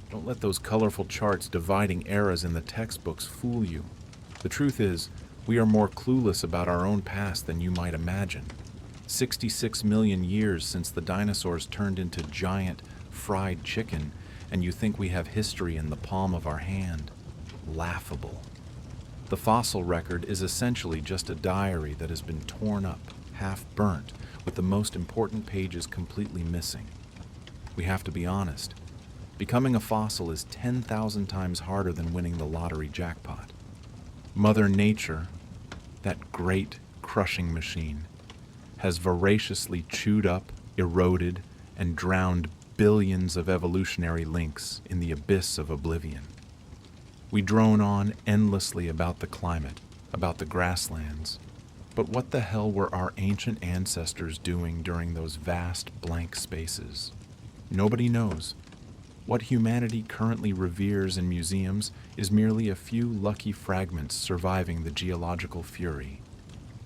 Don't let those colorful charts dividing eras in the textbooks fool you. The truth is, we are more clueless about our own past than you might imagine. 66 million years since the dinosaurs turned into giant, fried chicken, and you think we have history in the palm of our hand. Laughable. The fossil record is essentially just a diary that has been torn up, half burnt, with the most important pages completely missing. We have to be honest. Becoming a fossil is 10,000 times harder than winning the lottery jackpot. Mother Nature, that great crushing machine, has voraciously chewed up, eroded, and drowned billions of evolutionary links in the abyss of oblivion. We drone on endlessly about the climate, about the grasslands, but what the hell were our ancient ancestors doing during those vast blank spaces? Nobody knows. What humanity currently reveres in museums is merely a few lucky fragments surviving the geological fury.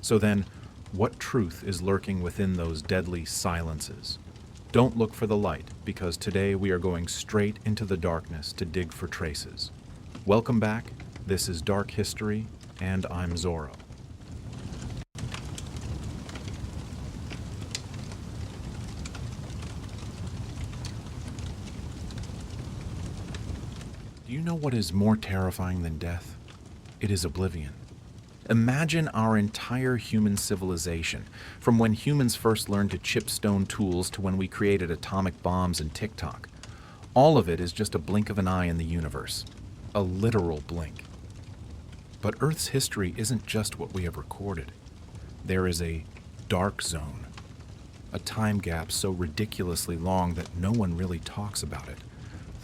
So then, what truth is lurking within those deadly silences? Don't look for the light, because today we are going straight into the darkness to dig for traces. Welcome back. This is Dark History, and I'm Zorro. Do you know what is more terrifying than death? It is oblivion. Imagine our entire human civilization, from when humans first learned to chip stone tools to when we created atomic bombs and TikTok. All of it is just a blink of an eye in the universe. A literal blink. But Earth's history isn't just what we have recorded. There is a dark zone, a time gap so ridiculously long that no one really talks about it.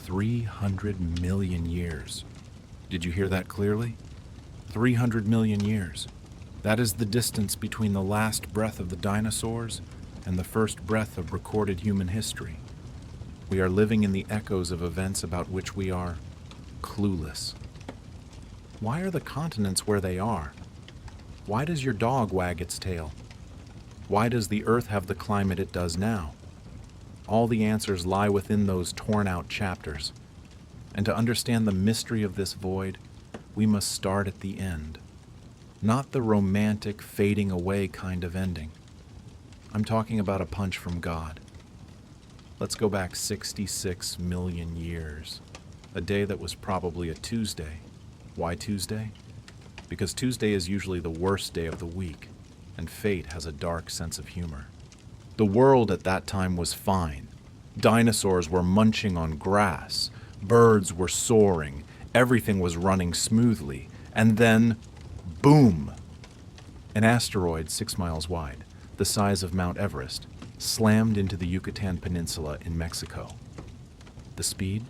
300 million years. Did you hear that clearly? 300 million years. That is the distance between the last breath of the dinosaurs and the first breath of recorded human history. We are living in the echoes of events about which we are clueless. Why are the continents where they are? Why does your dog wag its tail? Why does the Earth have the climate it does now? All the answers lie within those torn-out chapters. And to understand the mystery of this void, we must start at the end. Not the romantic, fading away kind of ending. I'm talking about a punch from God. Let's go back 66 million years. A day that was probably a Tuesday. Why Tuesday? Because Tuesday is usually the worst day of the week, and fate has a dark sense of humor. The world at that time was fine. Dinosaurs were munching on grass. Birds were soaring. Everything was running smoothly. And then, boom! An asteroid 6 miles wide, the size of Mount Everest, slammed into the Yucatan Peninsula in Mexico. The speed?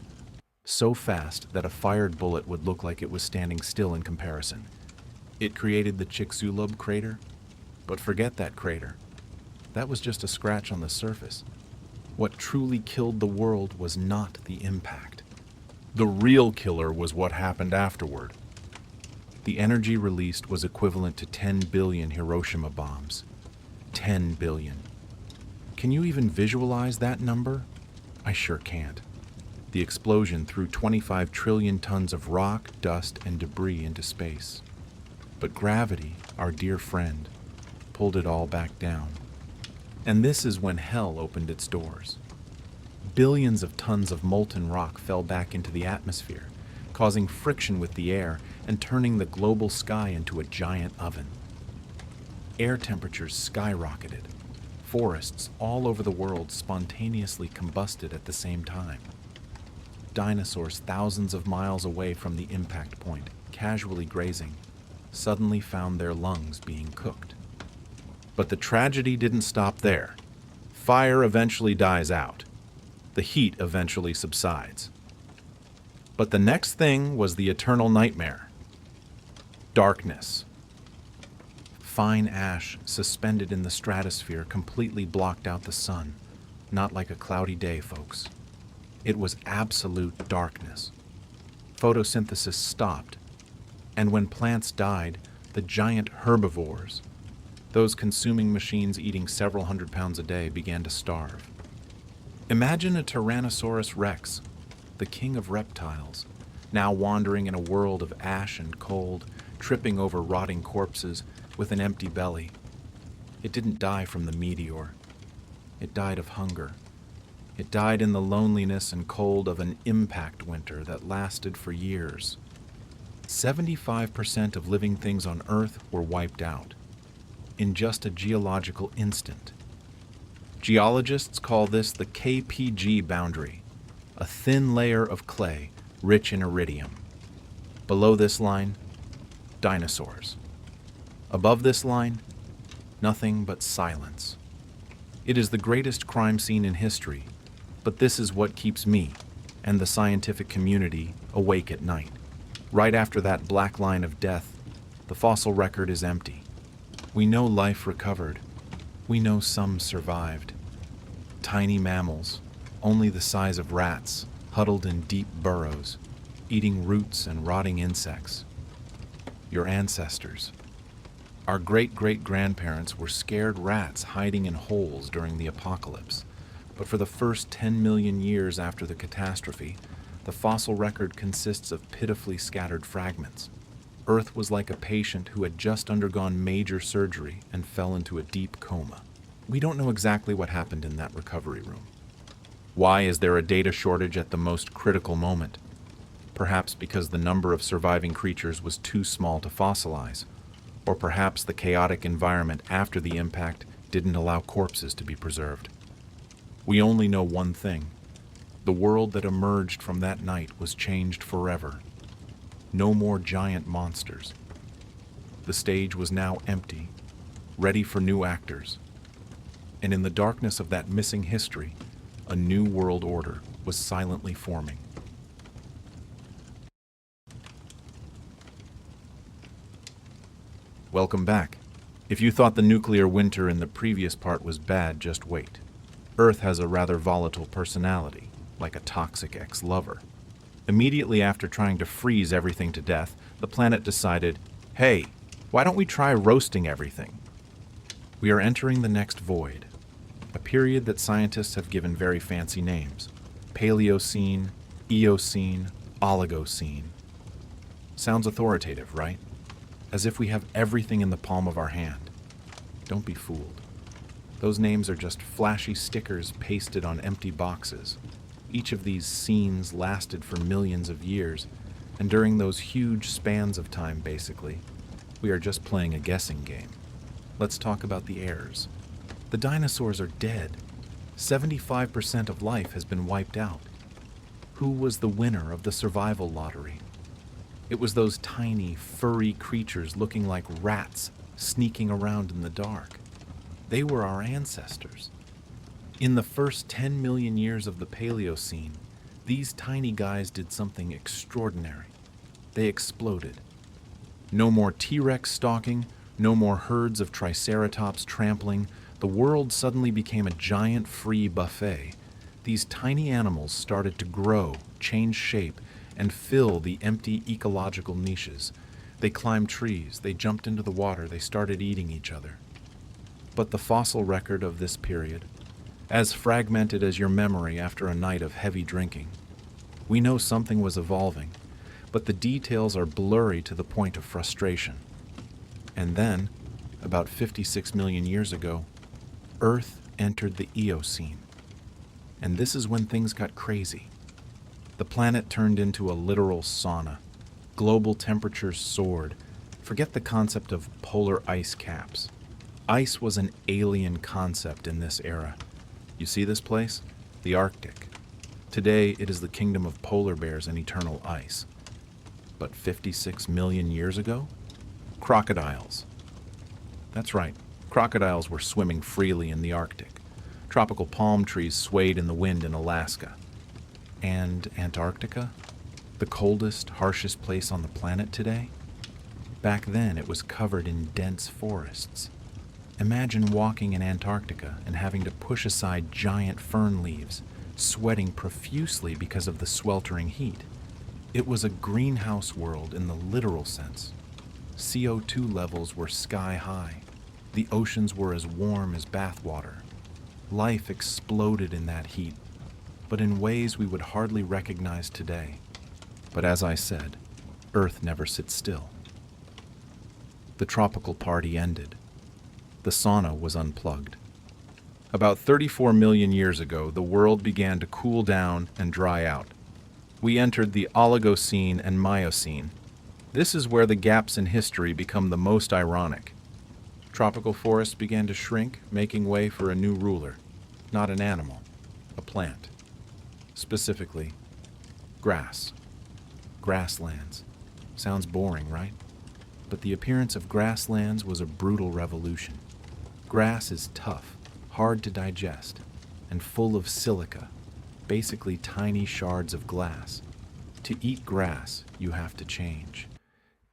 So fast that a fired bullet would look like it was standing still in comparison. It created the Chicxulub crater. But forget that crater. That was just a scratch on the surface. What truly killed the world was not the impact. The real killer was what happened afterward. The energy released was equivalent to 10 billion Hiroshima bombs. 10 billion. Can you even visualize that number? I sure can't. The explosion threw 25 trillion tons of rock, dust, and debris into space. But gravity, our dear friend, pulled it all back down. And this is when hell opened its doors. Billions of tons of molten rock fell back into the atmosphere, causing friction with the air and turning the global sky into a giant oven. Air temperatures skyrocketed. Forests all over the world spontaneously combusted at the same time. Dinosaurs thousands of miles away from the impact point, casually grazing, suddenly found their lungs being cooked. But the tragedy didn't stop there. Fire eventually dies out. The heat eventually subsides. But the next thing was the eternal nightmare. Darkness. Fine ash suspended in the stratosphere completely blocked out the sun. Not like a cloudy day, folks. It was absolute darkness. Photosynthesis stopped. And when plants died, the giant herbivores, those consuming machines eating several hundred pounds a day, began to starve. Imagine a Tyrannosaurus rex, the king of reptiles, now wandering in a world of ash and cold, tripping over rotting corpses with an empty belly. It didn't die from the meteor. It died of hunger. It died in the loneliness and cold of an impact winter that lasted for years. 75% of living things on Earth were wiped out in just a geological instant. Geologists call this the KPG boundary, a thin layer of clay rich in iridium. Below this line, dinosaurs. Above this line, nothing but silence. It is the greatest crime scene in history, but this is what keeps me and the scientific community awake at night. Right after that black line of death, the fossil record is empty. We know life recovered. We know some survived. Tiny mammals, only the size of rats, huddled in deep burrows, eating roots and rotting insects. Your ancestors. Our great-great-grandparents were scared rats hiding in holes during the apocalypse. But for the first 10 million years after the catastrophe, the fossil record consists of pitifully scattered fragments. Earth was like a patient who had just undergone major surgery and fell into a deep coma. We don't know exactly what happened in that recovery room. Why is there a data shortage at the most critical moment? Perhaps because the number of surviving creatures was too small to fossilize, or perhaps the chaotic environment after the impact didn't allow corpses to be preserved. We only know one thing. The world that emerged from that night was changed forever. No more giant monsters. The stage was now empty, ready for new actors. And in the darkness of that missing history, a new world order was silently forming. Welcome back. If you thought the nuclear winter in the previous part was bad, just wait. Earth has a rather volatile personality, like a toxic ex-lover. Immediately after trying to freeze everything to death, the planet decided, hey, why don't we try roasting everything? We are entering the next void, a period that scientists have given very fancy names. Paleocene, Eocene, Oligocene. Sounds authoritative, right? As if we have everything in the palm of our hand. Don't be fooled. Those names are just flashy stickers pasted on empty boxes. Each of these scenes lasted for millions of years, and during those huge spans of time, basically, we are just playing a guessing game. Let's talk about the heirs. The dinosaurs are dead. 75% of life has been wiped out. Who was the winner of the survival lottery? It was those tiny, furry creatures looking like rats sneaking around in the dark. They were our ancestors. In the first 10 million years of the Paleocene, these tiny guys did something extraordinary. They exploded. No more T-Rex stalking, no more herds of Triceratops trampling. The world suddenly became a giant free buffet. These tiny animals started to grow, change shape, and fill the empty ecological niches. They climbed trees, they jumped into the water, they started eating each other. But the fossil record of this period, as fragmented as your memory after a night of heavy drinking, we know something was evolving, but the details are blurry to the point of frustration. And then, about 56 million years ago, Earth entered the Eocene. And this is when things got crazy. The planet turned into a literal sauna. Global temperatures soared. Forget the concept of polar ice caps. Ice was an alien concept in this era. You see this place? The Arctic. Today, it is the kingdom of polar bears and eternal ice. But 56 million years ago? Crocodiles. That's right, crocodiles were swimming freely in the Arctic. Tropical palm trees swayed in the wind in Alaska. And Antarctica? The coldest, harshest place on the planet today? Back then, it was covered in dense forests. Imagine walking in Antarctica and having to push aside giant fern leaves, sweating profusely because of the sweltering heat. It was a greenhouse world in the literal sense. CO2 levels were sky high. The oceans were as warm as bathwater. Life exploded in that heat. but in ways we would hardly recognize today. But as I said, Earth never sits still. The tropical party ended. The sauna was unplugged. About 34 million years ago, the world began to cool down and dry out. We entered the Oligocene and Miocene. This is where the gaps in history become the most ironic. Tropical forests began to shrink, making way for a new ruler. Not an animal, a plant. Specifically, grass. Grasslands. Sounds boring, right? But the appearance of grasslands was a brutal revolution. Grass is tough, hard to digest, and full of silica, basically tiny shards of glass. To eat grass, you have to change.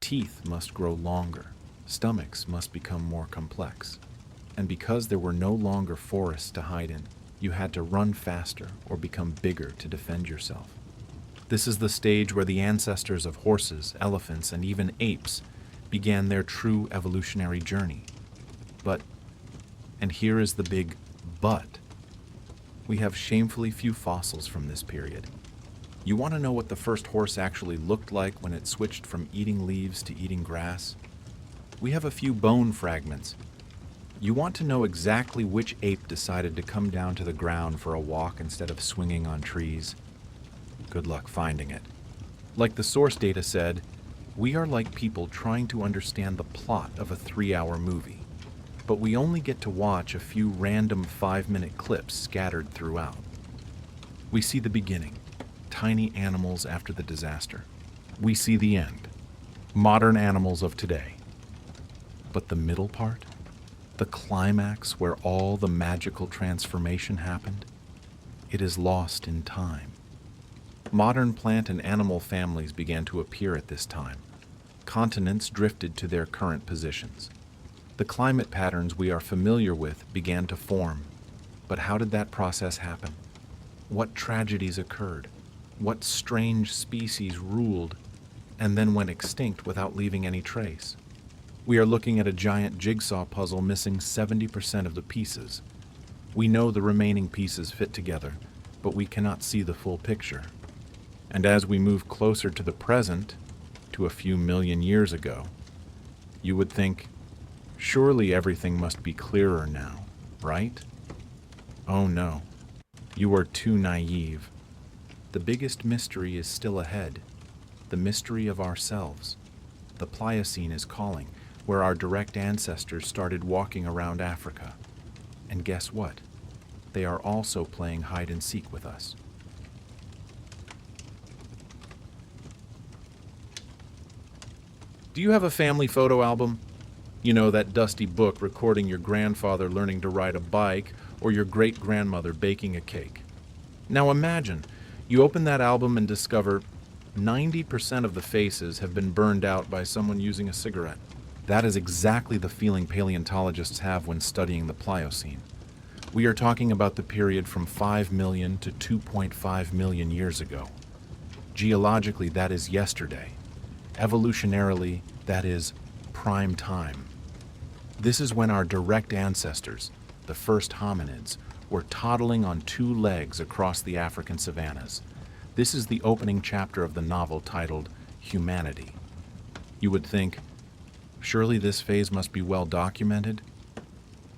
Teeth must grow longer. Stomachs must become more complex. And because there were no longer forests to hide in, you had to run faster or become bigger to defend yourself. This is the stage where the ancestors of horses, elephants, and even apes began their true evolutionary journey. But, and here is the big but, we have shamefully few fossils from this period. You want to know what the first horse actually looked like when it switched from eating leaves to eating grass? We have a few bone fragments. You want to know exactly which ape decided to come down to the ground for a walk instead of swinging on trees? Good luck finding it. Like the source data said, we are like people trying to understand the plot of a 3-hour movie, but we only get to watch a few random 5-minute clips scattered throughout. We see the beginning, tiny animals after the disaster. We see the end, modern animals of today. But the middle part, the climax where all the magical transformation happened, it is lost in time. Modern plant and animal families began to appear at this time. Continents drifted to their current positions. The climate patterns we are familiar with began to form. But how did that process happen? What tragedies occurred? What strange species ruled and then went extinct without leaving any trace? We are looking at a giant jigsaw puzzle missing 70% of the pieces. We know the remaining pieces fit together, but we cannot see the full picture. And as we move closer to the present, to a few million years ago, you would think, surely everything must be clearer now, right? Oh no, you are too naive. The biggest mystery is still ahead, the mystery of ourselves. The Pliocene is calling, where our direct ancestors started walking around Africa. And guess what? They are also playing hide and seek with us. Do you have a family photo album? You know, that dusty book recording your grandfather learning to ride a bike or your great-grandmother baking a cake. Now imagine, you open that album and discover 90% of the faces have been burned out by someone using a cigarette. That is exactly the feeling paleontologists have when studying the Pliocene. We are talking about the period from 5 million to 2.5 million years ago. Geologically, that is yesterday. Evolutionarily, that is prime time. This is when our direct ancestors, the first hominids, were toddling on 2 legs across the African savannas. This is the opening chapter of the novel titled Humanity. You would think, surely this phase must be well documented?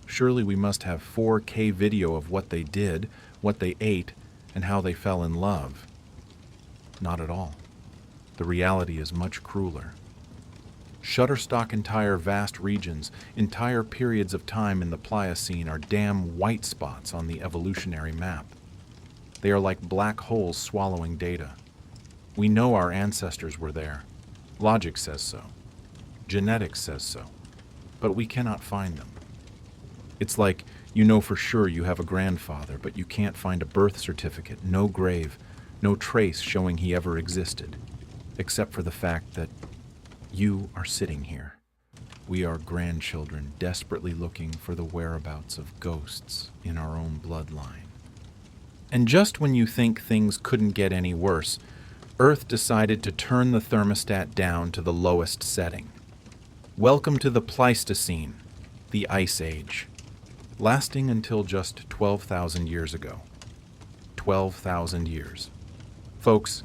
Surely we must have 4K video of what they did, what they ate, and how they fell in love. Not at all. The reality is much crueler. Shutterstock entire vast regions, entire periods of time in the Pliocene are damn white spots on the evolutionary map. They are like black holes swallowing data. We know our ancestors were there. Logic says so. Genetics says so. But we cannot find them. It's like you know for sure you have a grandfather, but you can't find a birth certificate, no grave, no trace showing he ever existed, except for the fact that you are sitting here. We are grandchildren desperately looking for the whereabouts of ghosts in our own bloodline. And just when you think things couldn't get any worse, Earth decided to turn the thermostat down to the lowest setting. Welcome to the Pleistocene, the Ice Age, lasting until just 12,000 years ago. 12,000 years. Folks,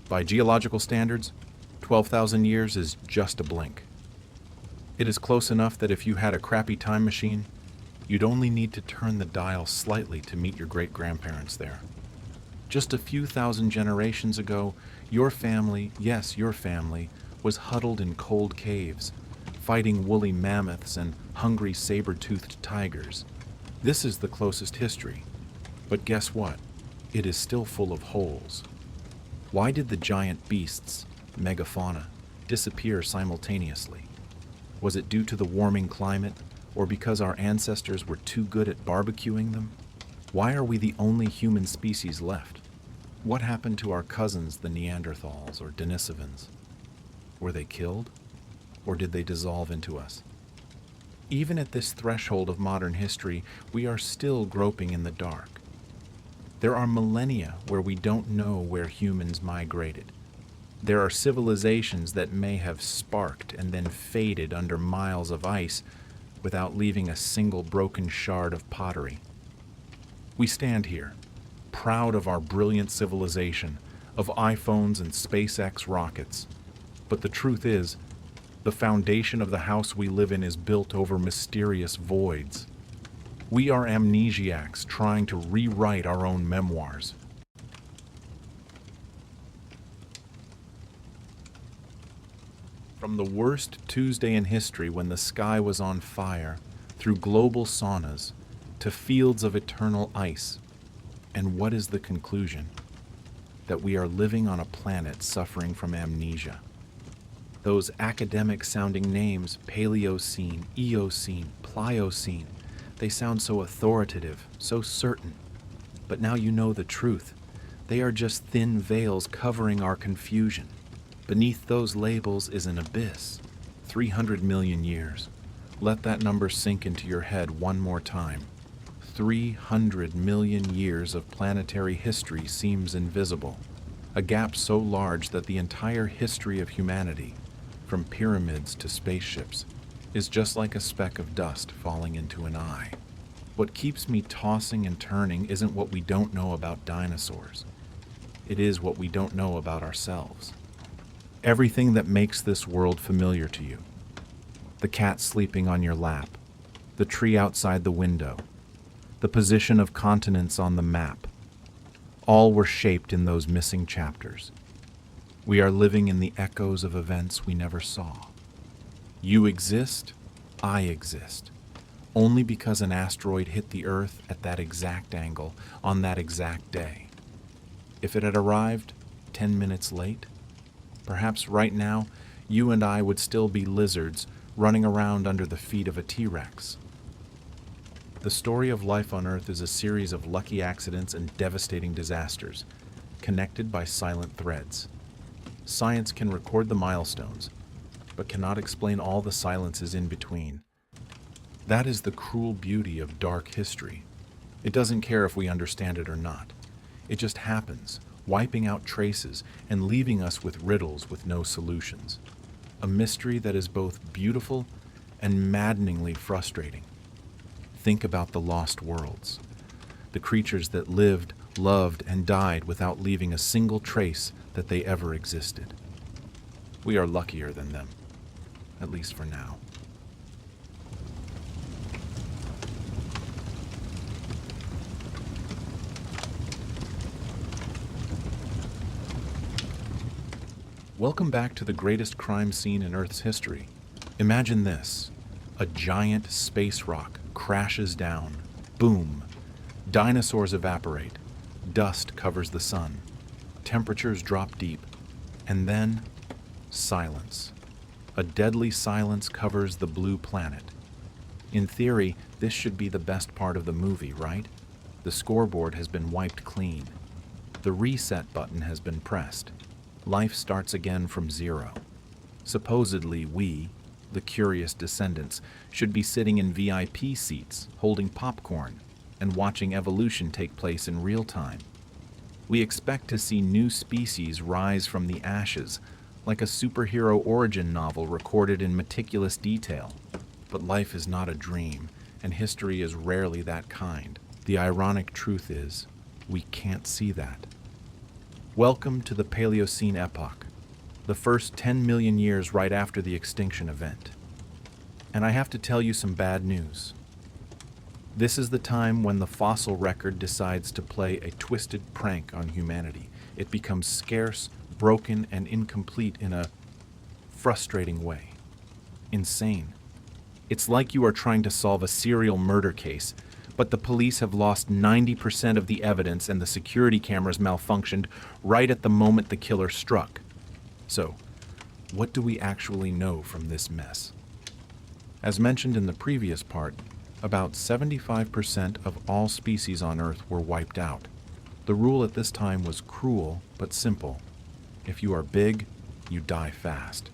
by geological standards, 12,000 years is just a blink. It is close enough that if you had a crappy time machine, you'd only need to turn the dial slightly to meet your great-grandparents there. Just a few thousand generations ago, your family, yes, your family, was huddled in cold caves, fighting woolly mammoths and hungry saber-toothed tigers. This is the closest history. But guess what? It is still full of holes. Why did the giant beasts, megafauna, disappear simultaneously? Was it due to the warming climate, or because our ancestors were too good at barbecuing them? Why are we the only human species left? What happened to our cousins, the Neanderthals or Denisovans? Were they killed, or did they dissolve into us? Even at this threshold of modern history, we are still groping in the dark. There are millennia where we don't know where humans migrated. There are civilizations that may have sparked and then faded under miles of ice without leaving a single broken shard of pottery. We stand here, proud of our brilliant civilization, of iPhones and SpaceX rockets. But the truth is, the foundation of the house we live in is built over mysterious voids. We are amnesiacs trying to rewrite our own memoirs. From the worst Tuesday in history when the sky was on fire, through global saunas, to fields of eternal ice. And what is the conclusion? That we are living on a planet suffering from amnesia. Those academic-sounding names, Paleocene, Eocene, Pliocene, they sound so authoritative, so certain. But now you know the truth. They are just thin veils covering our confusion. Beneath those labels is an abyss. 300 million years. Let that number sink into your head one more time. 300 million years of planetary history seems invisible. A gap so large that the entire history of humanity, from pyramids to spaceships, is just like a speck of dust falling into an eye. What keeps me tossing and turning isn't what we don't know about dinosaurs. It is what we don't know about ourselves. Everything that makes this world familiar to you. The cat sleeping on your lap, the tree outside the window, the position of continents on the map. All were shaped in those missing chapters. We are living in the echoes of events we never saw. You exist, I exist, only because an asteroid hit the Earth at that exact angle on that exact day. If it had arrived 10 minutes late, perhaps right now you and I would still be lizards running around under the feet of a T-Rex. The story of life on Earth is a series of lucky accidents and devastating disasters, connected by silent threads. Science can record the milestones, but cannot explain all the silences in between. That is the cruel beauty of dark history. It doesn't care if we understand it or not. It just happens, wiping out traces and leaving us with riddles with no solutions. A mystery that is both beautiful and maddeningly frustrating. Think about the lost worlds, the creatures that lived, loved, and died without leaving a single trace that they ever existed. We are luckier than them, at least for now. Welcome back to the greatest crime scene in Earth's history. Imagine this. A giant space rock crashes down. Boom. Dinosaurs evaporate. Dust covers the sun. Temperatures drop deep. And then, silence. A deadly silence covers the blue planet. In theory, this should be the best part of the movie, right? The scoreboard has been wiped clean. The reset button has been pressed. Life starts again from zero. Supposedly, we, the curious descendants, should be sitting in VIP seats, holding popcorn, and watching evolution take place in real time. We expect to see new species rise from the ashes, like a superhero origin novel recorded in meticulous detail. But life is not a dream, and history is rarely that kind. The ironic truth is, We can't see that. Welcome to the Paleocene epoch, the first 10 million years right after the extinction event. And I have to tell you some bad news. This is the time when the fossil record decides to play a twisted prank on humanity. It becomes scarce, broken, and incomplete in a frustrating way. Insane. It's like you are trying to solve a serial murder case, but the police have lost 90% of the evidence and the security cameras malfunctioned right at the moment the killer struck. So, what do we actually know from this mess? As mentioned in the previous part, about 75% of all species on Earth were wiped out. The rule at this time was cruel but simple. If you are big, you die fast.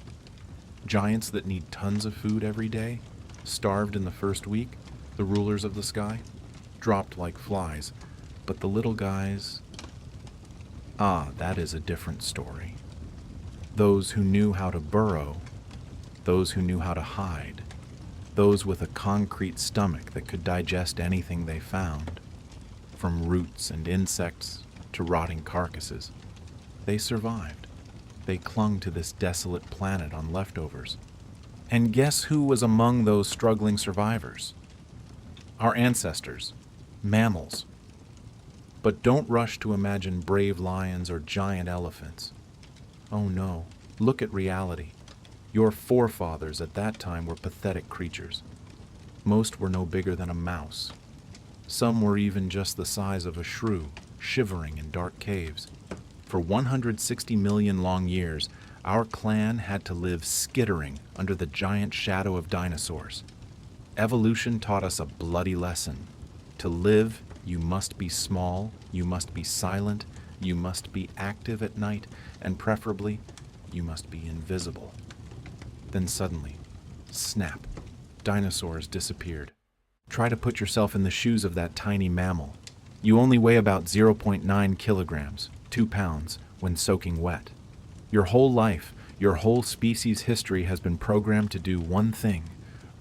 Giants that need tons of food every day, starved in the first week, the rulers of the sky, dropped like flies. But the little guys, that is a different story. Those who knew how to burrow, those who knew how to hide, those with a concrete stomach that could digest anything they found, from roots and insects to rotting carcasses, they survived. They clung to this desolate planet on leftovers. And guess who was among those struggling survivors? Our ancestors, mammals. But don't rush to imagine brave lions or giant elephants. Oh no, look at reality. Your forefathers at that time were pathetic creatures. Most were no bigger than a mouse. Some were even just the size of a shrew, shivering in dark caves. For 160 million long years, our clan had to live skittering under the giant shadow of dinosaurs. Evolution taught us a bloody lesson. To live, you must be small, you must be silent, you must be active at night, and preferably, you must be invisible. Then suddenly, snap, dinosaurs disappeared. Try to put yourself in the shoes of that tiny mammal. You only weigh about 0.9 kilograms, 2 pounds, when soaking wet. Your whole life, your whole species' history has been programmed to do one thing: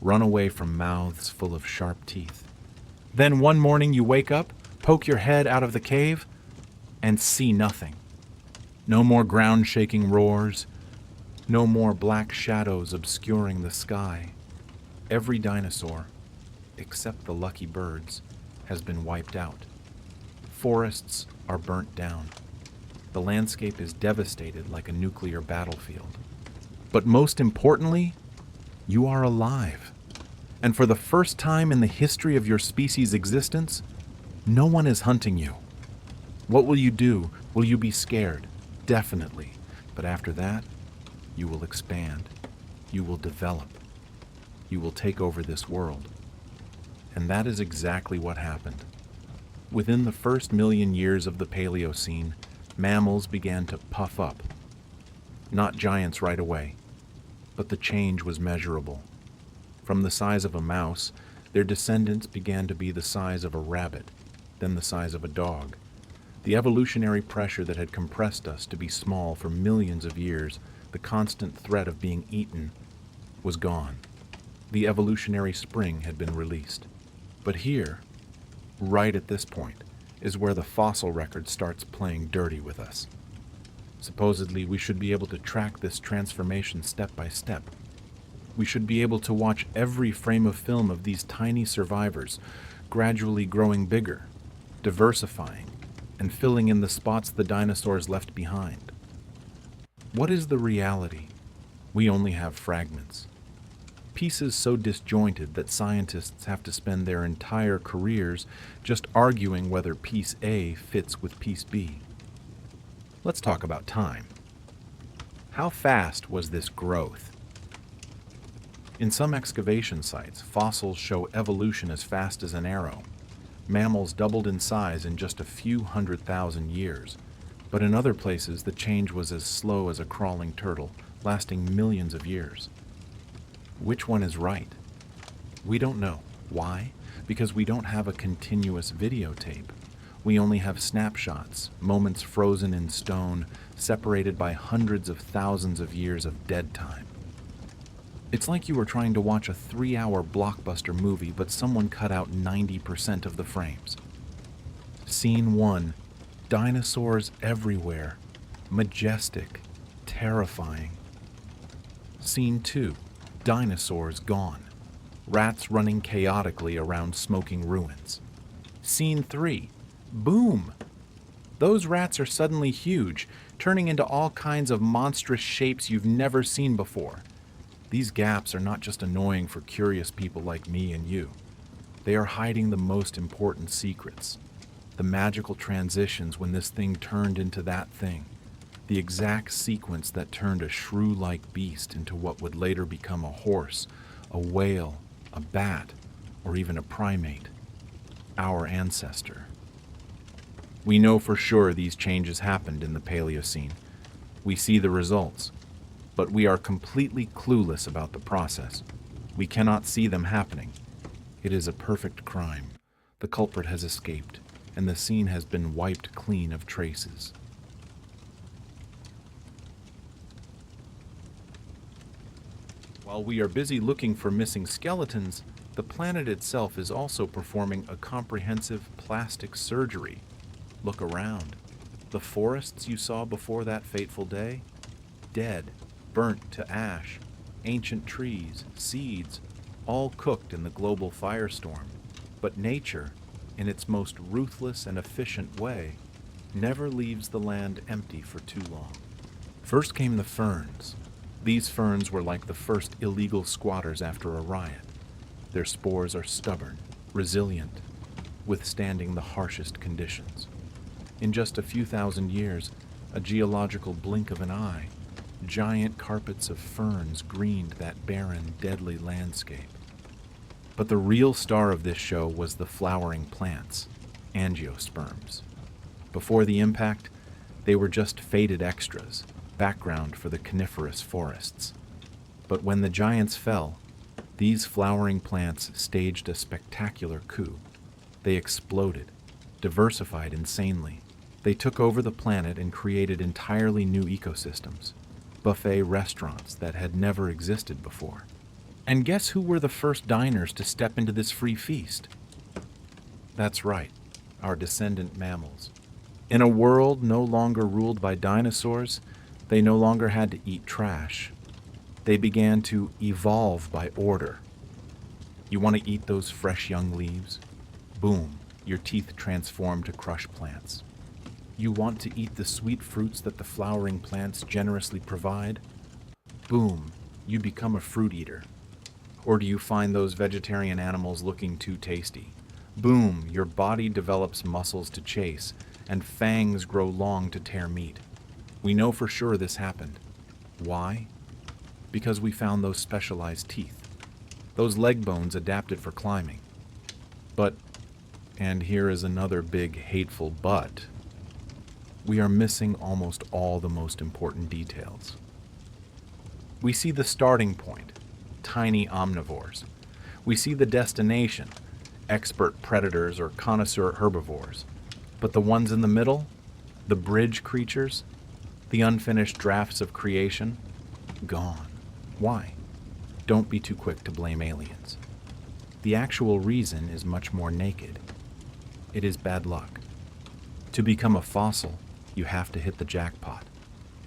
run away from mouths full of sharp teeth. Then one morning you wake up, poke your head out of the cave, and see nothing. No more ground-shaking roars, no more black shadows obscuring the sky. Every dinosaur, except the lucky birds, has been wiped out. Forests are burnt down. The landscape is devastated like a nuclear battlefield. But most importantly, you are alive. And for the first time in the history of your species' existence, no one is hunting you. What will you do? Will you be scared? Definitely. But after that, you will expand. You will develop. You will take over this world. And that is exactly what happened. Within the first million years of the Paleocene, mammals began to puff up. Not giants right away, but the change was measurable. From the size of a mouse, their descendants began to be the size of a rabbit, then the size of a dog. The evolutionary pressure that had compressed us to be small for millions of years, the constant threat of being eaten, was gone. The evolutionary spring had been released. But here, right at this point, is where the fossil record starts playing dirty with us. Supposedly, we should be able to track this transformation step by step. We should be able to watch every frame of film of these tiny survivors, gradually growing bigger, diversifying, and filling in the spots the dinosaurs left behind. What is the reality? We only have fragments. Pieces so disjointed that scientists have to spend their entire careers just arguing whether piece A fits with piece B. Let's talk about time. How fast was this growth? In some excavation sites, fossils show evolution as fast as an arrow. Mammals doubled in size in just a few 100,000 years. But in other places, the change was as slow as a crawling turtle, lasting millions of years. Which one is right? We don't know. Why? Because we don't have a continuous videotape. We only have snapshots, moments frozen in stone, separated by hundreds of thousands of years of dead time. It's like you were trying to watch a 3-hour blockbuster movie, but someone cut out 90% of the frames. Scene 1 Dinosaurs everywhere, majestic, terrifying. Scene 2, dinosaurs gone. Rats running chaotically around smoking ruins. Scene 3, boom! Those rats are suddenly huge, turning into all kinds of monstrous shapes you've never seen before. These gaps are not just annoying for curious people like me and you. They are hiding the most important secrets. The magical transitions when this thing turned into that thing. The exact sequence that turned a shrew-like beast into what would later become a horse, a whale, a bat, or even a primate. Our ancestor. We know for sure these changes happened in the Paleocene. We see the results, but we are completely clueless about the process. We cannot see them happening. It is a perfect crime. The culprit has escaped, and the scene has been wiped clean of traces. While we are busy looking for missing skeletons, the planet itself is also performing a comprehensive plastic surgery. Look around. The forests you saw before that fateful day? Dead, burnt to ash. Ancient trees, seeds, all cooked in the global firestorm. But nature, in its most ruthless and efficient way, never leaves the land empty for too long. First came the ferns. These ferns were like the first illegal squatters after a riot. Their spores are stubborn, resilient, withstanding the harshest conditions. In just a few thousand years, a geological blink of an eye, giant carpets of ferns greened that barren, deadly landscape. But the real star of this show was the flowering plants, angiosperms. Before the impact, they were just faded extras, background for the coniferous forests. But when the giants fell, these flowering plants staged a spectacular coup. They exploded, diversified insanely. They took over the planet and created entirely new ecosystems, buffet restaurants that had never existed before. And guess who were the first diners to step into this free feast? That's right, our descendant mammals. In a world no longer ruled by dinosaurs, they no longer had to eat trash. They began to evolve by order. You want to eat those fresh young leaves? Boom, your teeth transform to crush plants. You want to eat the sweet fruits that the flowering plants generously provide? Boom, you become a fruit eater. Or do you find those vegetarian animals looking too tasty? Boom, your body develops muscles to chase, and fangs grow long to tear meat. We know for sure this happened. Why? Because we found those specialized teeth. Those leg bones adapted for climbing. But, and here is another big hateful but, we are missing almost all the most important details. We see the starting point, tiny omnivores. We see the destination, expert predators or connoisseur herbivores. But the ones in the middle, the bridge creatures, the unfinished drafts of creation, gone. Why? Don't be too quick to blame aliens. The actual reason is much more naked. It is bad luck. To become a fossil, you have to hit the jackpot.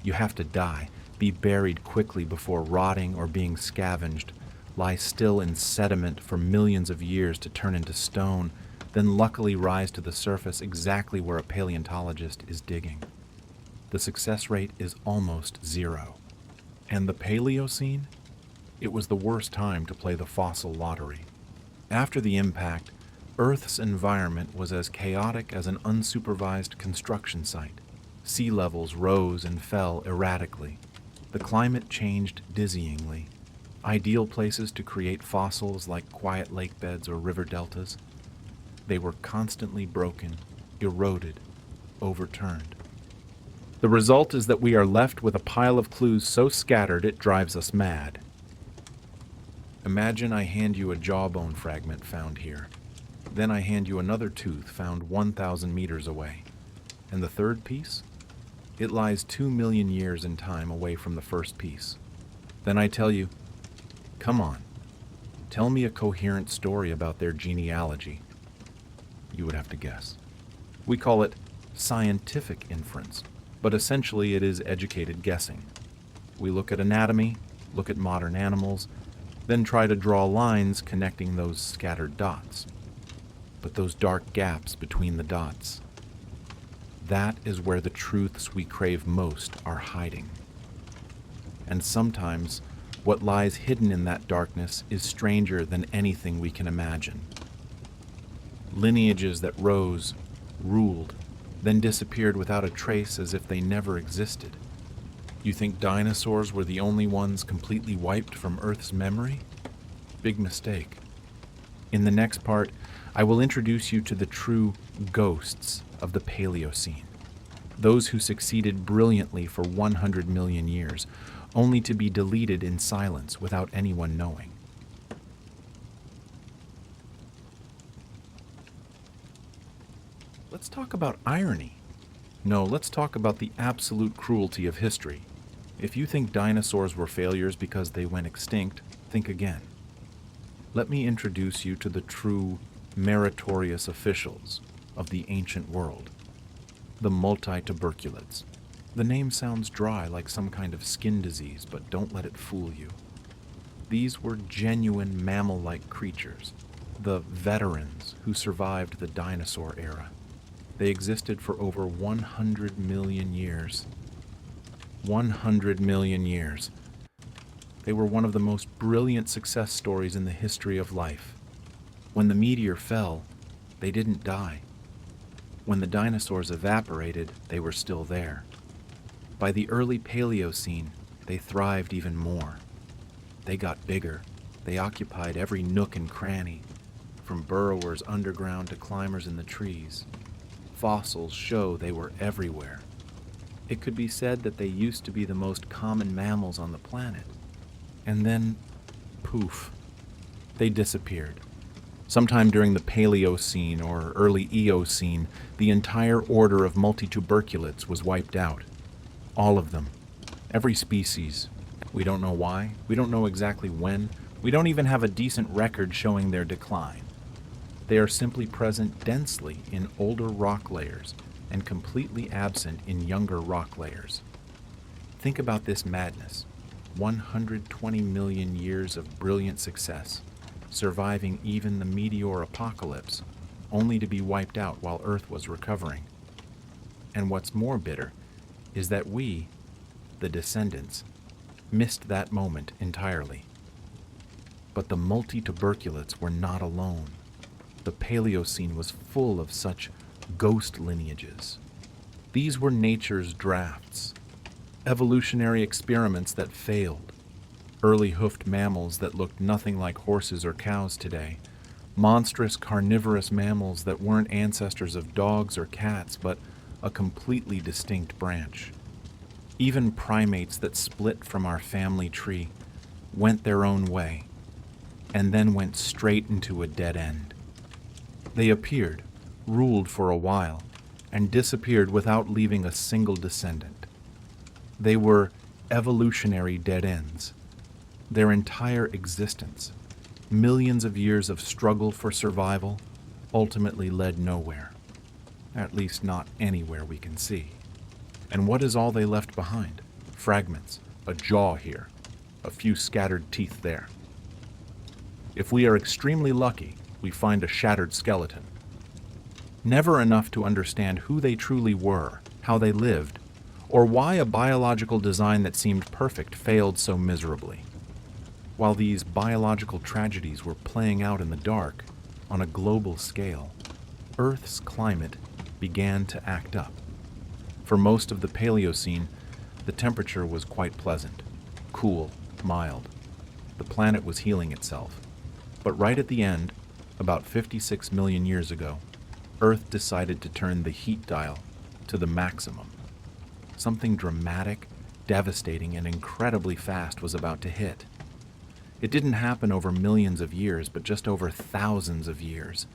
You have to die, be buried quickly before rotting or being scavenged, lie still in sediment for millions of years to turn into stone, then luckily rise to the surface exactly where a paleontologist is digging. The success rate is almost zero. And the Paleocene? It was the worst time to play the fossil lottery. After the impact, Earth's environment was as chaotic as an unsupervised construction site. Sea levels rose and fell erratically. The climate changed dizzyingly. Ideal places to create fossils like quiet lake beds or river deltas. They were constantly broken, eroded, overturned. The result is that we are left with a pile of clues so scattered it drives us mad. Imagine I hand you a jawbone fragment found here. Then I hand you another tooth found 1,000 meters away. And the third piece? It lies 2 million years in time away from the first piece. Then I tell you, come on, tell me a coherent story about their genealogy. You would have to guess. We call it scientific inference, but essentially it is educated guessing. We look at anatomy, look at modern animals, then try to draw lines connecting those scattered dots. But those dark gaps between the dots, that is where the truths we crave most are hiding. And sometimes, what lies hidden in that darkness is stranger than anything we can imagine. Lineages that rose, ruled, then disappeared without a trace as if they never existed. You think dinosaurs were the only ones completely wiped from Earth's memory? Big mistake. In the next part, I will introduce you to the true ghosts of the Paleocene, those who succeeded brilliantly for 100 million years, only to be deleted in silence without anyone knowing. Let's talk about irony. No, let's talk about the absolute cruelty of history. If you think dinosaurs were failures because they went extinct, think again. Let me introduce you to the true meritorious officials of the ancient world, the multituberculates. The name sounds dry, like some kind of skin disease, but don't let it fool you. These were genuine mammal-like creatures, the veterans who survived the dinosaur era. They existed for over 100 million years. 100 million years. They were one of the most brilliant success stories in the history of life. When the meteor fell, they didn't die. When the dinosaurs evaporated, they were still there. By the early Paleocene, they thrived even more. They got bigger. They occupied every nook and cranny, from burrowers underground to climbers in the trees. Fossils show they were everywhere. It could be said that they used to be the most common mammals on the planet. And then, poof, they disappeared. Sometime during the Paleocene or early Eocene, the entire order of multituberculates was wiped out. All of them. Every species. We don't know why. We don't know exactly when. We don't even have a decent record showing their decline. They are simply present densely in older rock layers and completely absent in younger rock layers. Think about this madness. 120 million years of brilliant success, surviving even the meteor apocalypse, only to be wiped out while Earth was recovering. And what's more bitter is that we, the descendants, missed that moment entirely. But the multituberculates were not alone. The Paleocene was full of such ghost lineages. These were nature's drafts, evolutionary experiments that failed, early hoofed mammals that looked nothing like horses or cows today, monstrous carnivorous mammals that weren't ancestors of dogs or cats, but a completely distinct branch. Even primates that split from our family tree went their own way, and then went straight into a dead end. They appeared, ruled for a while, and disappeared without leaving a single descendant. They were evolutionary dead ends. Their entire existence, millions of years of struggle for survival, ultimately led nowhere. At least not anywhere we can see. And what is all they left behind? Fragments, a jaw here, a few scattered teeth there. If we are extremely lucky, we find a shattered skeleton. Never enough to understand who they truly were, how they lived, or why a biological design that seemed perfect failed so miserably. While these biological tragedies were playing out in the dark, on a global scale, Earth's climate began to act up. For most of the Paleocene, the temperature was quite pleasant, cool, mild. The planet was healing itself. But right at the end, about 56 million years ago, Earth decided to turn the heat dial to the maximum. Something dramatic, devastating, and incredibly fast was about to hit. It didn't happen over millions of years, but just over thousands of years.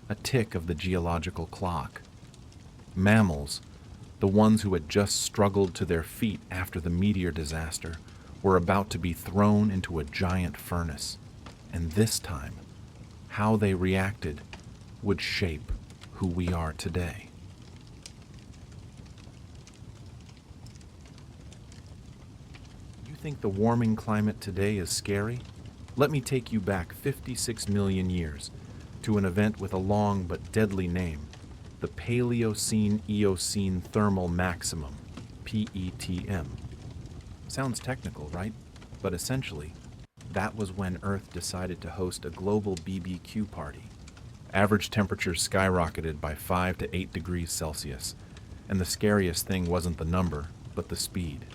A tick of the geological clock. Mammals, the ones who had just struggled to their feet after the meteor disaster, were about to be thrown into a giant furnace. And this time, how they reacted would shape who we are today. think the warming climate today is scary? Let me take you back 56 million years to an event with a long but deadly name, the Paleocene-Eocene Thermal Maximum, PETM. Sounds technical, right? But essentially, that was when Earth decided to host a global BBQ party. Average temperatures skyrocketed by 5 to 8 degrees Celsius, and the scariest thing wasn't the number, but the speed.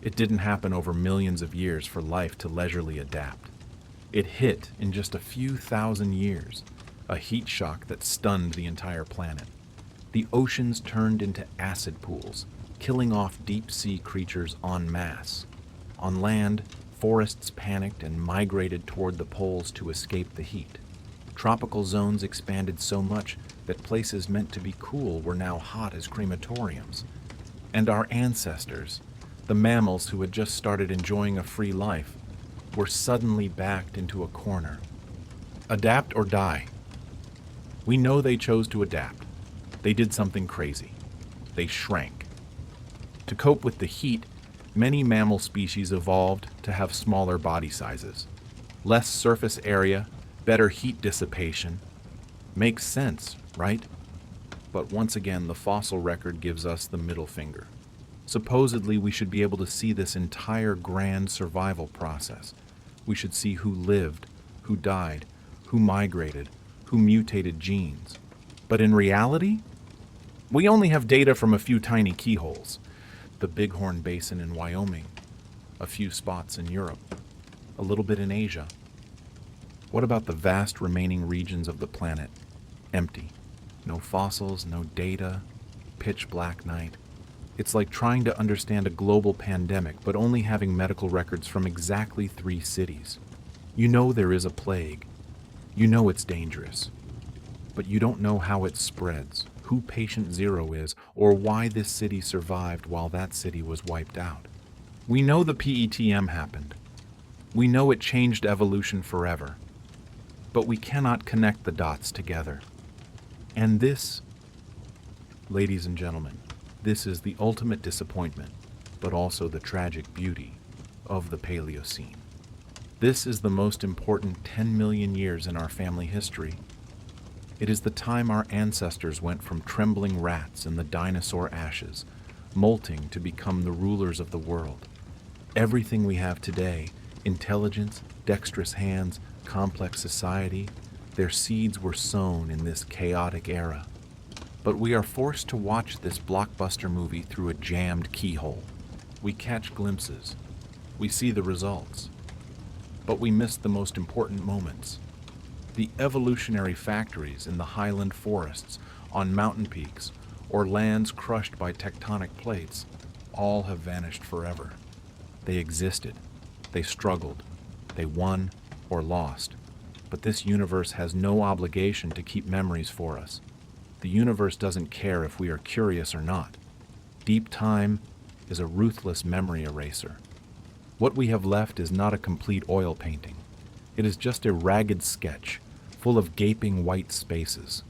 It didn't happen over millions of years for life to leisurely adapt. It hit in just a few thousand years, a heat shock that stunned the entire planet. The oceans turned into acid pools, killing off deep-sea creatures en masse. On land, forests panicked and migrated toward the poles to escape the heat. Tropical zones expanded so much that places meant to be cool were now hot as crematoriums. And our ancestors, the mammals who had just started enjoying a free life, were suddenly backed into a corner. Adapt or die. We know they chose to adapt. They did something crazy. They shrank. To cope with the heat, many mammal species evolved to have smaller body sizes. Less surface area, better heat dissipation. Makes sense, right? But once again, the fossil record gives us the middle finger. Supposedly, we should be able to see this entire grand survival process. We should see who lived, who died, who migrated, who mutated genes. But in reality, we only have data from a few tiny keyholes. The Bighorn Basin in Wyoming, a few spots in Europe, a little bit in Asia. What about the vast remaining regions of the planet? Empty. No fossils, no data, pitch black night. It's like trying to understand a global pandemic, but only having medical records from exactly 3 cities. You know there is a plague. You know it's dangerous. But you don't know how it spreads, who patient zero is, or why this city survived while that city was wiped out. We know the PETM happened. We know it changed evolution forever. But we cannot connect the dots together. And this, ladies and gentlemen, this is the ultimate disappointment, but also the tragic beauty of the Paleocene. This is the most important 10 million years in our family history. It is the time our ancestors went from trembling rats in the dinosaur ashes, molting to become the rulers of the world. Everything we have today, intelligence, dexterous hands, complex society, their seeds were sown in this chaotic era. But we are forced to watch this blockbuster movie through a jammed keyhole. We catch glimpses. We see the results. But we miss the most important moments. The evolutionary factories in the highland forests, on mountain peaks, or lands crushed by tectonic plates, all have vanished forever. They existed. They struggled. They won or lost. But this universe has no obligation to keep memories for us. The universe doesn't care if we are curious or not. Deep time is a ruthless memory eraser. What we have left is not a complete oil painting. It is just a ragged sketch, full of gaping white spaces.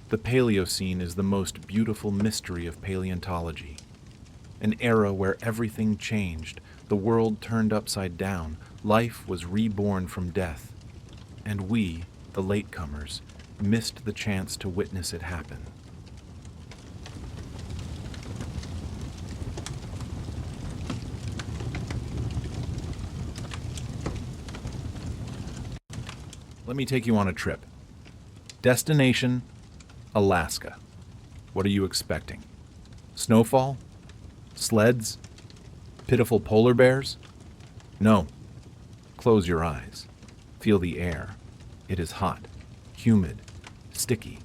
The Paleocene is the most beautiful mystery of paleontology. An era where everything changed, the world turned upside down, life was reborn from death. And we, the latecomers, missed the chance to witness it happen. Let me take you on a trip. Destination, Alaska. What are you expecting? Snowfall? Sleds? Pitiful polar bears? No. Close your eyes. Feel the air. It is hot, humid, sticky.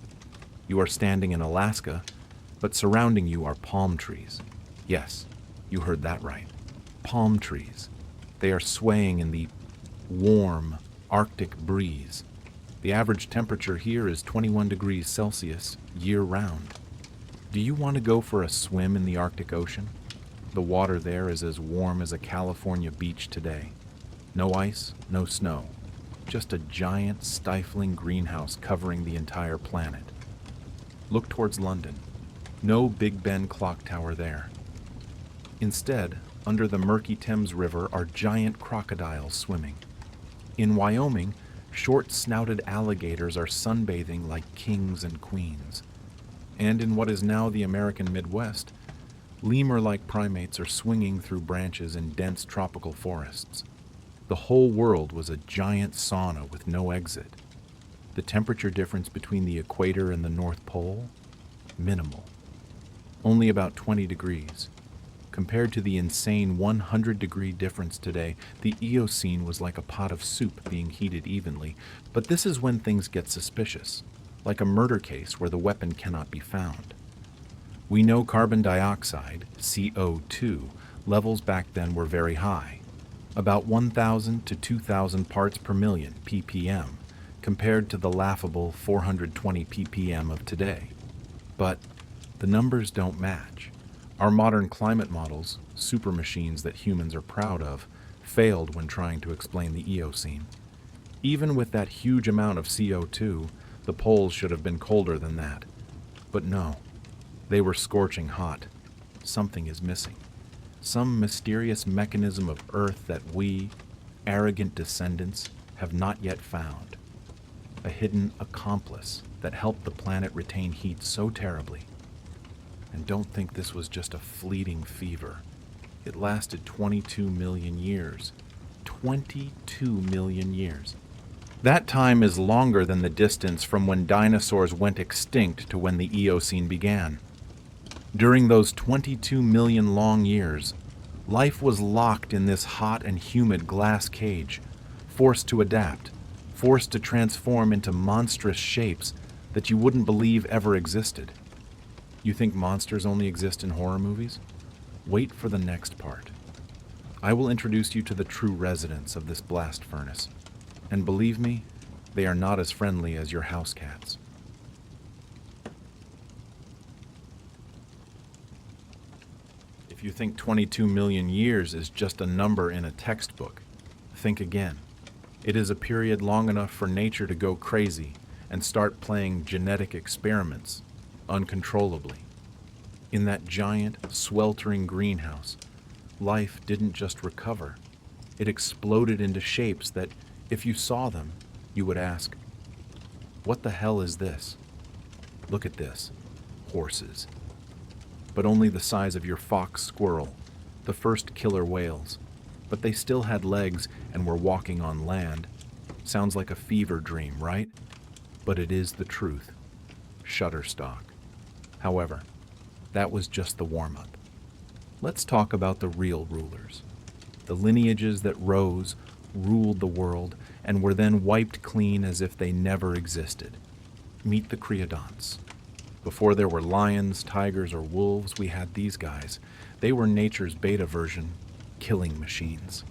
You are standing in Alaska, but surrounding you are palm trees. Yes, you heard that right. Palm trees. They are swaying in the warm Arctic breeze. The average temperature here is 21 degrees Celsius year-round. Do you want to go for a swim in the Arctic Ocean? The water there is as warm as a California beach today. No ice, no snow. Just a giant, stifling greenhouse covering the entire planet. Look towards London. No Big Ben clock tower there. Instead, under the murky Thames River are giant crocodiles swimming. In Wyoming, short-snouted alligators are sunbathing like kings and queens. And in what is now the American Midwest, lemur-like primates are swinging through branches in dense tropical forests. The whole world was a giant sauna with no exit. The temperature difference between the equator and the North Pole? Minimal. Only about 20 degrees. Compared to the insane 100-degree difference today, the Eocene was like a pot of soup being heated evenly. But this is when things get suspicious, like a murder case where the weapon cannot be found. We know carbon dioxide, CO2, levels back then were very high, about 1,000 to 2,000 parts per million, ppm, compared to the laughable 420 ppm of today. But the numbers don't match. Our modern climate models, super machines that humans are proud of, failed when trying to explain the Eocene. Even with that huge amount of CO2, the poles should have been colder than that. But no, they were scorching hot. Something is missing. Some mysterious mechanism of Earth that we, arrogant descendants, have not yet found. A hidden accomplice that helped the planet retain heat so terribly. And don't think this was just a fleeting fever. It lasted 22 million years. 22 million years. That time is longer than the distance from when dinosaurs went extinct to when the Eocene began. During those 22 million long years, life was locked in this hot and humid glass cage, forced to adapt, forced to transform into monstrous shapes that you wouldn't believe ever existed. You think monsters only exist in horror movies? Wait for the next part. I will introduce you to the true residents of this blast furnace. And believe me, they are not as friendly as your house cats. If you think 22 million years is just a number in a textbook, think again. It is a period long enough for nature to go crazy and start playing genetic experiments uncontrollably. In that giant, sweltering greenhouse, life didn't just recover. It exploded into shapes that, if you saw them, you would ask, "What the hell is this?" Look at this. Horses. But only the size of your fox squirrel, the first killer whales. But they still had legs and were walking on land. Sounds like a fever dream, right? But it is the truth. Shutterstock. However, that was just the warm-up. Let's talk about the real rulers. The lineages that rose, ruled the world, and were then wiped clean as if they never existed. Meet the creodonts. Before there were lions, tigers, or wolves, we had these guys. They were nature's beta version, killing machines.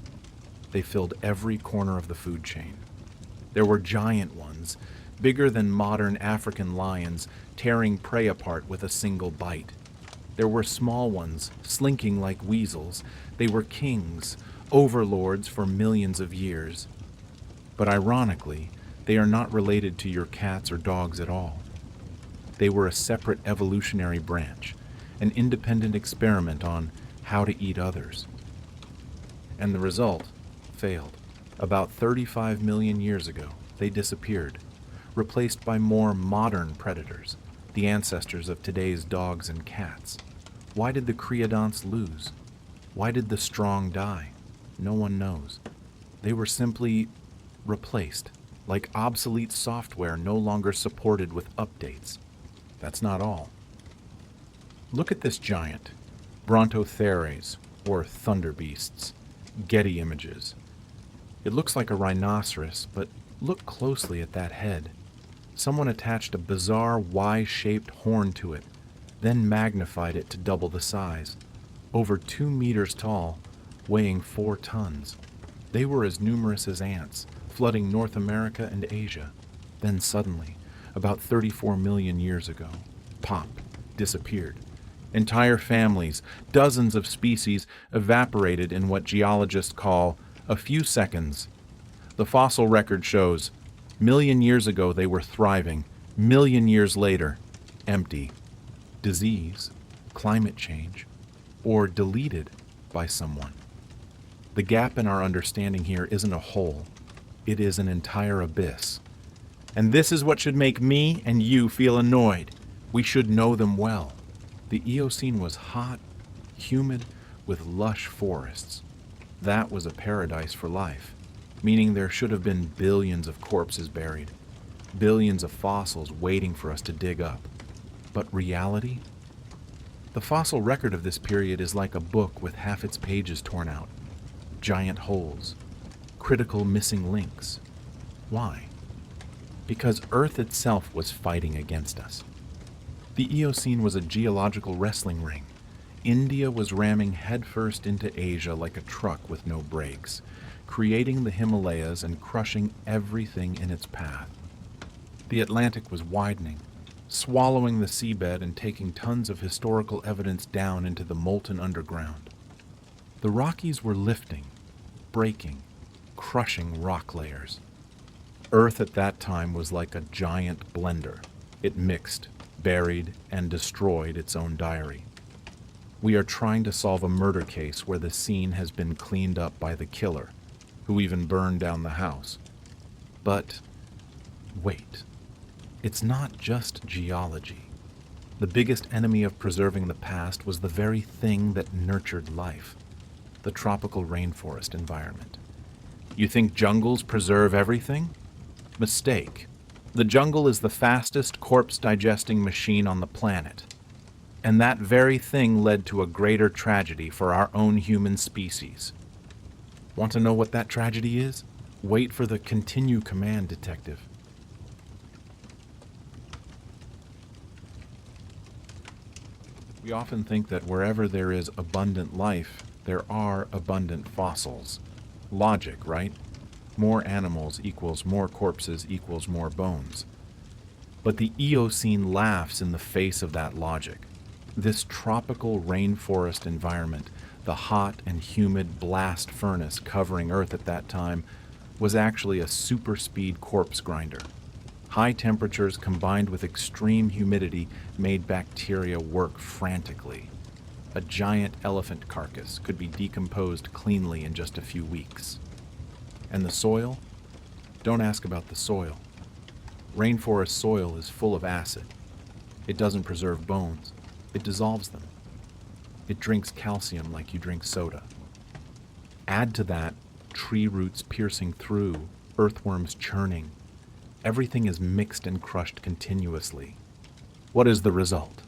They filled every corner of the food chain. There were giant ones, bigger than modern African lions, tearing prey apart with a single bite. There were small ones, slinking like weasels. They were kings, overlords for millions of years. But ironically, they are not related to your cats or dogs at all. They were a separate evolutionary branch, an independent experiment on how to eat others. And the result failed. About 35 million years ago, they disappeared, replaced by more modern predators, the ancestors of today's dogs and cats. Why did the creodonts lose? Why did the strong die? No one knows. They were simply replaced, like obsolete software no longer supported with updates. That's not all. Look at this giant, Brontotheres, or thunder beasts, Getty images. It looks like a rhinoceros, but look closely at that head. Someone attached a bizarre Y-shaped horn to it, then magnified it to double the size. Over 2 meters tall, weighing 4 tons. They were as numerous as ants, flooding North America and Asia. Then suddenly, about 34 million years ago, pop, disappeared. Entire families, dozens of species, evaporated in what geologists call a few seconds. The fossil record shows, million years ago they were thriving, million years later, empty. Disease, climate change, or deleted by someone. The gap in our understanding here isn't a hole, it is an entire abyss. And this is what should make me and you feel annoyed. We should know them well. The Eocene was hot, humid, with lush forests. That was a paradise for life, meaning there should have been billions of corpses buried, billions of fossils waiting for us to dig up. But reality? The fossil record of this period is like a book with half its pages torn out. Giant holes, critical missing links. Why? Because Earth itself was fighting against us. The Eocene was a geological wrestling ring. India was ramming headfirst into Asia like a truck with no brakes, creating the Himalayas and crushing everything in its path. The Atlantic was widening, swallowing the seabed and taking tons of historical evidence down into the molten underground. The Rockies were lifting, breaking, crushing rock layers. Earth at that time was like a giant blender. It mixed, buried, and destroyed its own diary. We are trying to solve a murder case where the scene has been cleaned up by the killer, who even burned down the house. But wait, it's not just geology. The biggest enemy of preserving the past was the very thing that nurtured life, the tropical rainforest environment. You think jungles preserve everything? Mistake. The jungle is the fastest corpse-digesting machine on the planet. And that very thing led to a greater tragedy for our own human species. Want to know what that tragedy is? Wait for the continue command, detective. We often think that wherever there is abundant life, there are abundant fossils. Logic, right? More animals equals more corpses equals more bones. But the Eocene laughs in the face of that logic. This tropical rainforest environment, the hot and humid blast furnace covering Earth at that time, was actually a super-speed corpse grinder. High temperatures combined with extreme humidity made bacteria work frantically. A giant elephant carcass could be decomposed cleanly in just a few weeks. And the soil? Don't ask about the soil. Rainforest soil is full of acid. It doesn't preserve bones. It dissolves them. It drinks calcium like you drink soda. Add to that tree roots piercing through, earthworms churning. Everything is mixed and crushed continuously. What is the result?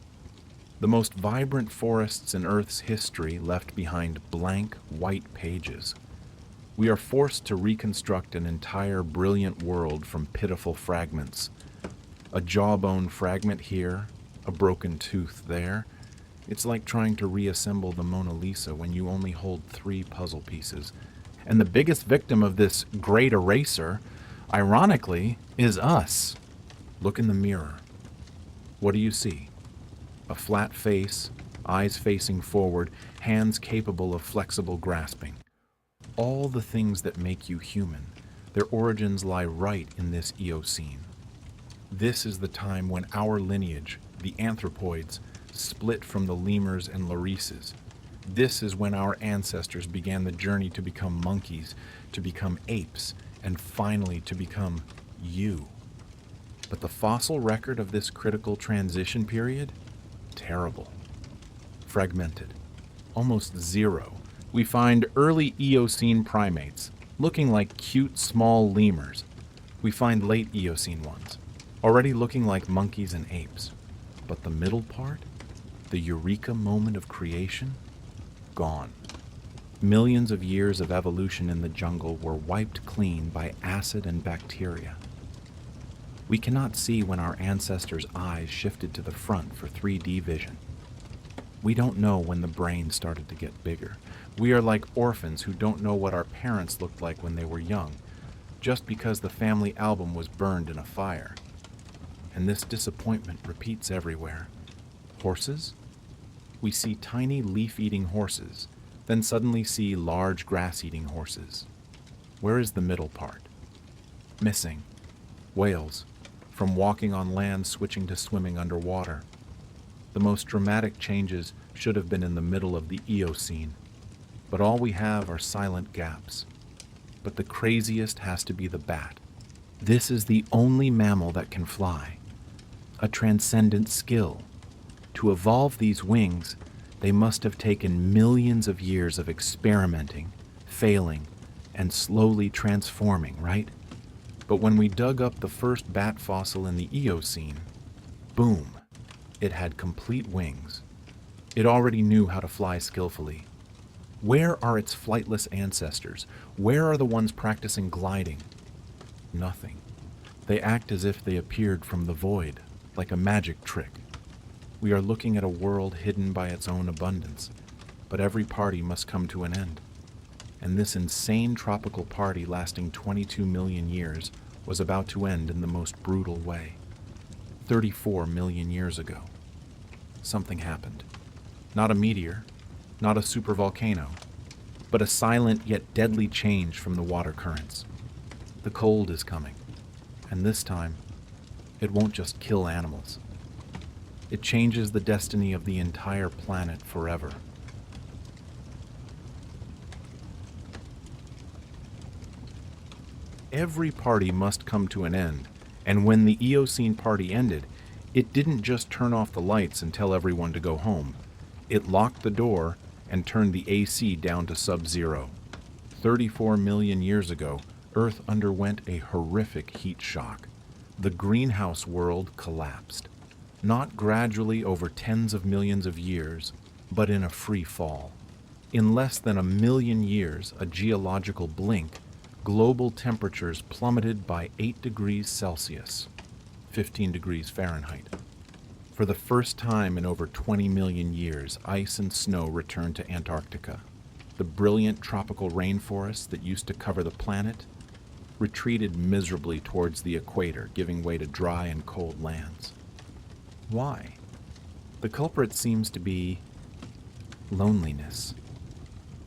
The most vibrant forests in Earth's history left behind blank, white pages. We are forced to reconstruct an entire brilliant world from pitiful fragments. A jawbone fragment here, a broken tooth there. It's like trying to reassemble the Mona Lisa when you only hold 3 puzzle pieces. And the biggest victim of this great eraser, ironically, is us. Look in the mirror. What do you see? A flat face, eyes facing forward, hands capable of flexible grasping. All the things that make you human, their origins lie right in this Eocene. This is the time when our lineage, the anthropoids, split from the lemurs and lorises. This is when our ancestors began the journey to become monkeys, to become apes, and finally to become you. But the fossil record of this critical transition period? Terrible. Fragmented. Almost zero. We find early Eocene primates, looking like cute small lemurs. We find late Eocene ones, already looking like monkeys and apes. But the middle part, the eureka moment of creation, gone. Millions of years of evolution in the jungle were wiped clean by acid and bacteria. We cannot see when our ancestors' eyes shifted to the front for 3D vision. We don't know when the brain started to get bigger. We are like orphans who don't know what our parents looked like when they were young, just because the family album was burned in a fire. And this disappointment repeats everywhere. Horses? We see tiny leaf-eating horses, then suddenly see large grass-eating horses. Where is the middle part? Missing. Whales, from walking on land switching to swimming underwater. The most dramatic changes should have been in the middle of the Eocene. but all we have are silent gaps. But the craziest has to be the bat. This is the only mammal that can fly. A transcendent skill. To evolve these wings, they must have taken millions of years of experimenting, failing, and slowly transforming, right? But when we dug up the first bat fossil in the Eocene, boom, it had complete wings. It already knew how to fly skillfully. Where are its flightless ancestors? Where are the ones practicing gliding? Nothing. They act as if they appeared from the void, like a magic trick. We are looking at a world hidden by its own abundance, but every party must come to an end. And this insane tropical party lasting 22 million years was about to end in the most brutal way. 34 million years ago. Something happened. Not a meteor, not a supervolcano, but a silent yet deadly change from the water currents. The cold is coming, and this time, it won't just kill animals. It changes the destiny of the entire planet forever. Every party must come to an end, and when the Eocene party ended, it didn't just turn off the lights and tell everyone to go home. It locked the door and turned the AC down to sub-zero. 34 million years ago, Earth underwent a horrific heat shock. The greenhouse world collapsed. Not gradually over tens of millions of years, but in a free fall. In less than 1 million years, a geological blink, global temperatures plummeted by 8 degrees Celsius, 15 degrees Fahrenheit. For the first time in over 20 million years, ice and snow returned to Antarctica. The brilliant tropical rainforests that used to cover the planet retreated miserably towards the equator, giving way to dry and cold lands. Why? The culprit seems to be loneliness.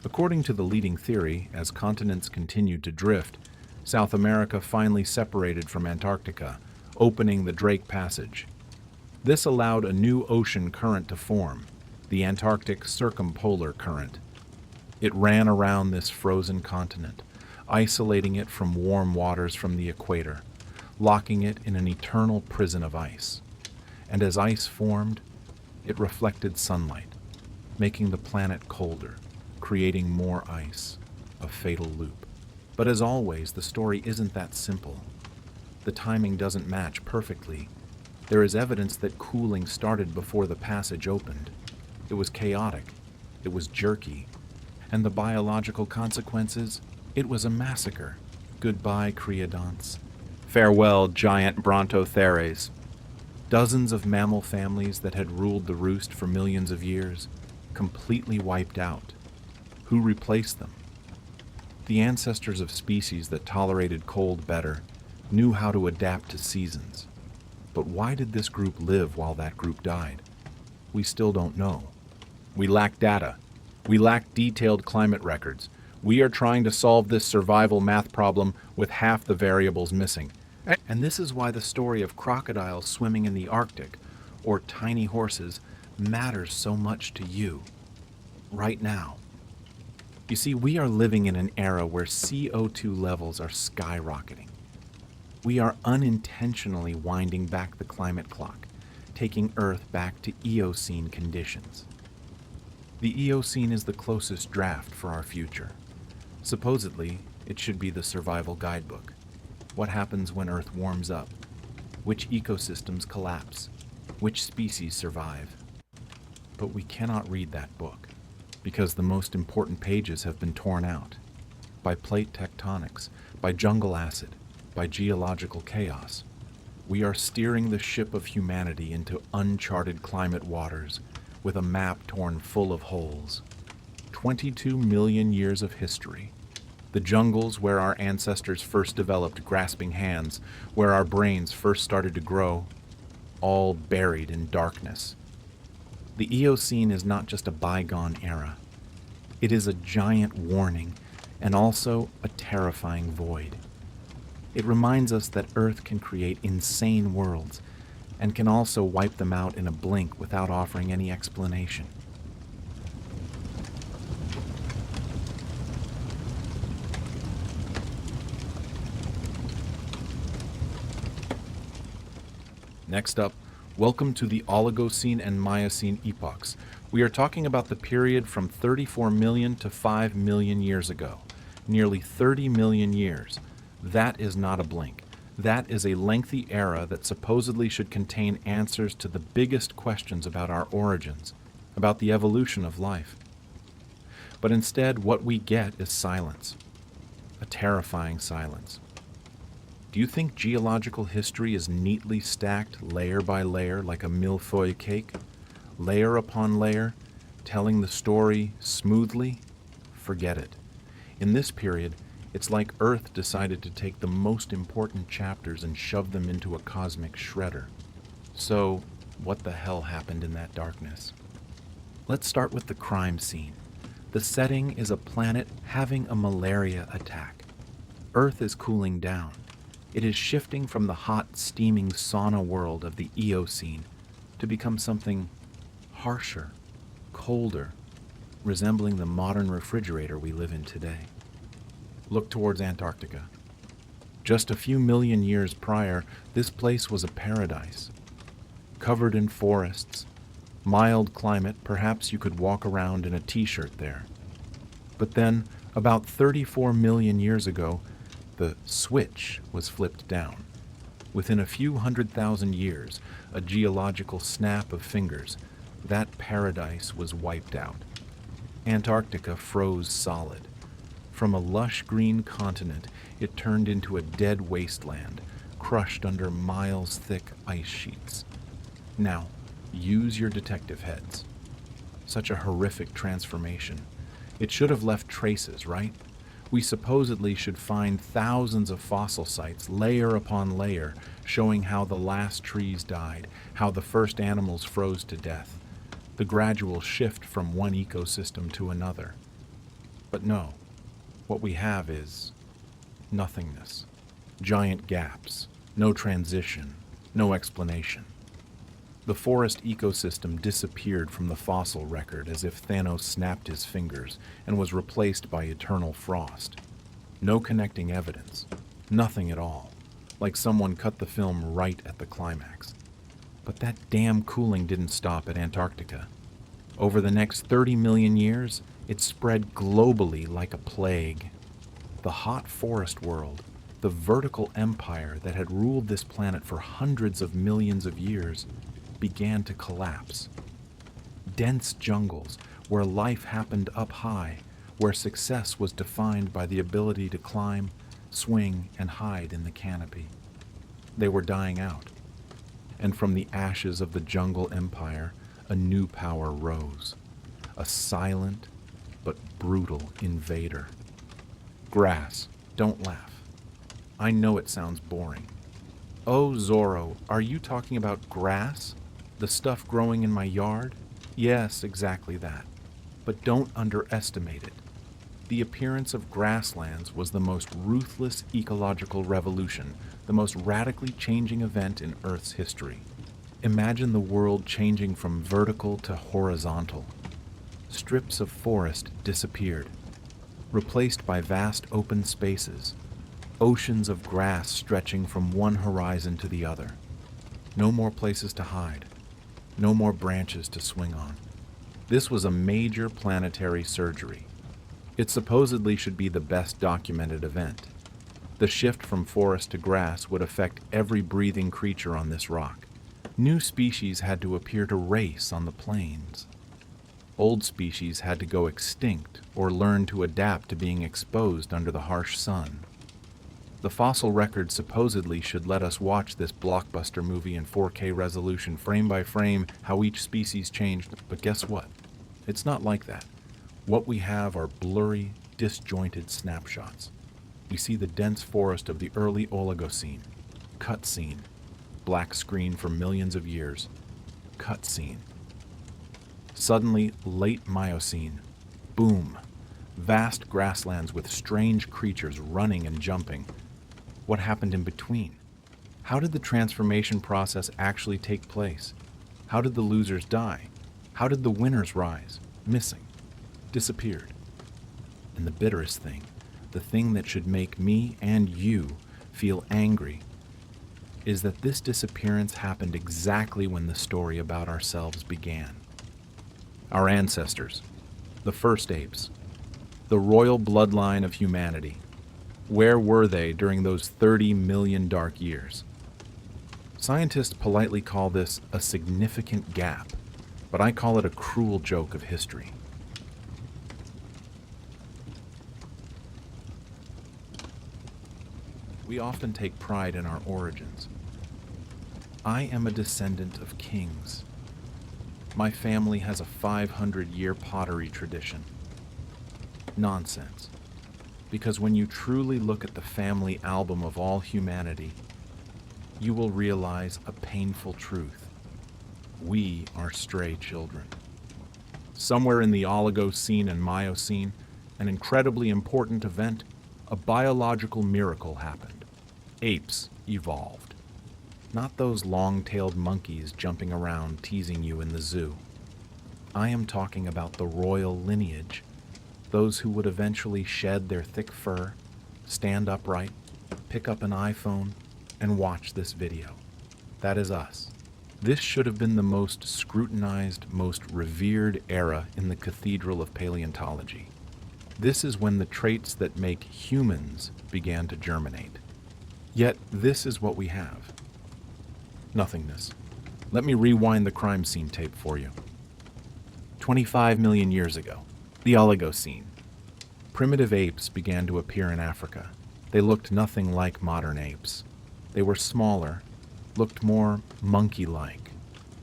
According to the leading theory, as continents continued to drift, South America finally separated from Antarctica, opening the Drake Passage. This allowed a new ocean current to form, the Antarctic Circumpolar Current. It ran around this frozen continent, isolating it from warm waters from the equator, locking it in an eternal prison of ice. And as ice formed, it reflected sunlight, making the planet colder, creating more ice, a fatal loop. But as always, the story isn't that simple. The timing doesn't match perfectly. There is evidence that cooling started before the passage opened. It was chaotic, it was jerky, and the biological consequences, it was a massacre. Goodbye, creodonts. Farewell, giant brontotheres. Dozens of mammal families that had ruled the roost for millions of years, completely wiped out. Who replaced them? The ancestors of species that tolerated cold better knew how to adapt to seasons. But why did this group live while that group died? We still don't know. We lack data. We lack detailed climate records. We are trying to solve this survival math problem with half the variables missing. And this is why the story of crocodiles swimming in the Arctic or tiny horses matters so much to you right now. You see, we are living in an era where CO2 levels are skyrocketing. We are unintentionally winding back the climate clock, taking Earth back to Eocene conditions. The Eocene is the closest draft for our future. Supposedly, it should be the survival guidebook. What happens when Earth warms up? Which ecosystems collapse? Which species survive? But we cannot read that book, because the most important pages have been torn out by plate tectonics, by jungle acid, by geological chaos. We are steering the ship of humanity into uncharted climate waters with a map torn full of holes. 22 million years of history. The jungles where our ancestors first developed grasping hands, where our brains first started to grow, all buried in darkness. The Eocene is not just a bygone era. It is a giant warning and also a terrifying void. It reminds us that Earth can create insane worlds and can also wipe them out in a blink without offering any explanation. Next up, welcome to the Oligocene and Miocene epochs. We are talking about the period from 34 million to 5 million years ago. Nearly 30 million years. That is not a blink. That is a lengthy era that supposedly should contain answers to the biggest questions about our origins, about the evolution of life. But instead, what we get is silence. A terrifying silence. Do you think geological history is neatly stacked layer by layer like a millefeuille cake? Layer upon layer, telling the story smoothly? Forget it. In this period, it's like Earth decided to take the most important chapters and shove them into a cosmic shredder. So, what the hell happened in that darkness? Let's start with the crime scene. The setting is a planet having a malaria attack. Earth is cooling down. It is shifting from the hot, steaming sauna world of the Eocene to become something harsher, colder, resembling the modern refrigerator we live in today. Look towards Antarctica. Just a few million years prior, this place was a paradise. Covered in forests, mild climate, perhaps you could walk around in a t-shirt there. But then, about 34 million years ago, the switch was flipped down. Within a few 100,000 years, a geological snap of fingers, that paradise was wiped out. Antarctica froze solid. From a lush green continent, it turned into a dead wasteland, crushed under miles-thick ice sheets. Now, use your detective heads. Such a horrific transformation. It should have left traces, right? We supposedly should find thousands of fossil sites, layer upon layer, showing how the last trees died, how the first animals froze to death, the gradual shift from one ecosystem to another. But no, what we have is nothingness, giant gaps, no transition, no explanation. The forest ecosystem disappeared from the fossil record as if Thanos snapped his fingers and was replaced by eternal frost. No connecting evidence, nothing at all, like someone cut the film right at the climax. But that damn cooling didn't stop at Antarctica. Over the next 30 million years, it spread globally like a plague. The hot forest world, the vertical empire that had ruled this planet for hundreds of millions of years, began to collapse. Dense jungles, where life happened up high, where success was defined by the ability to climb, swing, and hide in the canopy. They were dying out. And from the ashes of the jungle empire, a new power rose. A silent but brutal invader. Grass, don't laugh. I know it sounds boring. Oh, Zorro, are you talking about grass? The stuff growing in my yard? Yes, exactly that. But don't underestimate it. The appearance of grasslands was the most ruthless ecological revolution, the most radically changing event in Earth's history. Imagine the world changing from vertical to horizontal. Strips of forest disappeared, replaced by vast open spaces, oceans of grass stretching from one horizon to the other. No more places to hide. No more branches to swing on. This was a major planetary surgery. It supposedly should be the best documented event. The shift from forest to grass would affect every breathing creature on this rock. New species had to appear to race on the plains. Old species had to go extinct or learn to adapt to being exposed under the harsh sun. The fossil record supposedly should let us watch this blockbuster movie in 4K resolution, frame by frame, how each species changed. But guess what? It's not like that. What we have are blurry, disjointed snapshots. We see the dense forest of the early Oligocene. Cutscene. Black screen for millions of years. Cutscene. Suddenly, late Miocene. Boom. Vast grasslands with strange creatures running and jumping. What happened in between? How did the transformation process actually take place? How did the losers die? How did the winners rise? Missing. Disappeared. And the bitterest thing, the thing that should make me and you feel angry, is that this disappearance happened exactly when the story about ourselves began. Our ancestors, the first apes, the royal bloodline of humanity, where were they during those 30 million dark years? Scientists politely call this a significant gap, but I call it a cruel joke of history. We often take pride in our origins. I am a descendant of kings. My family has a 500-year pottery tradition. Nonsense. Because when you truly look at the family album of all humanity, you will realize a painful truth. We are stray children. Somewhere in the Oligocene and Miocene, an incredibly important event, a biological miracle happened. Apes evolved. Not those long-tailed monkeys jumping around teasing you in the zoo. I am talking about the royal lineage, those who would eventually shed their thick fur, stand upright, pick up an iPhone, and watch this video. That is us. This should have been the most scrutinized, most revered era in the cathedral of paleontology. This is when the traits that make humans began to germinate. Yet this is what we have. Nothingness. Let me rewind the crime scene tape for you. 25 million years ago, the Oligocene. Primitive apes began to appear in Africa. They looked nothing like modern apes. They were smaller, looked more monkey-like,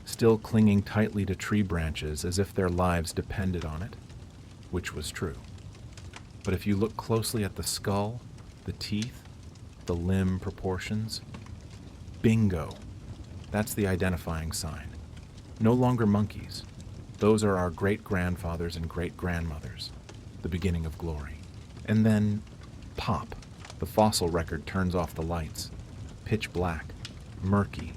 still clinging tightly to tree branches as if their lives depended on it, which was true. But if you look closely at the skull, the teeth, the limb proportions, bingo, that's the identifying sign. No longer monkeys. Those are our great-grandfathers and great-grandmothers, the beginning of glory. And then, pop, the fossil record turns off the lights. Pitch black, murky.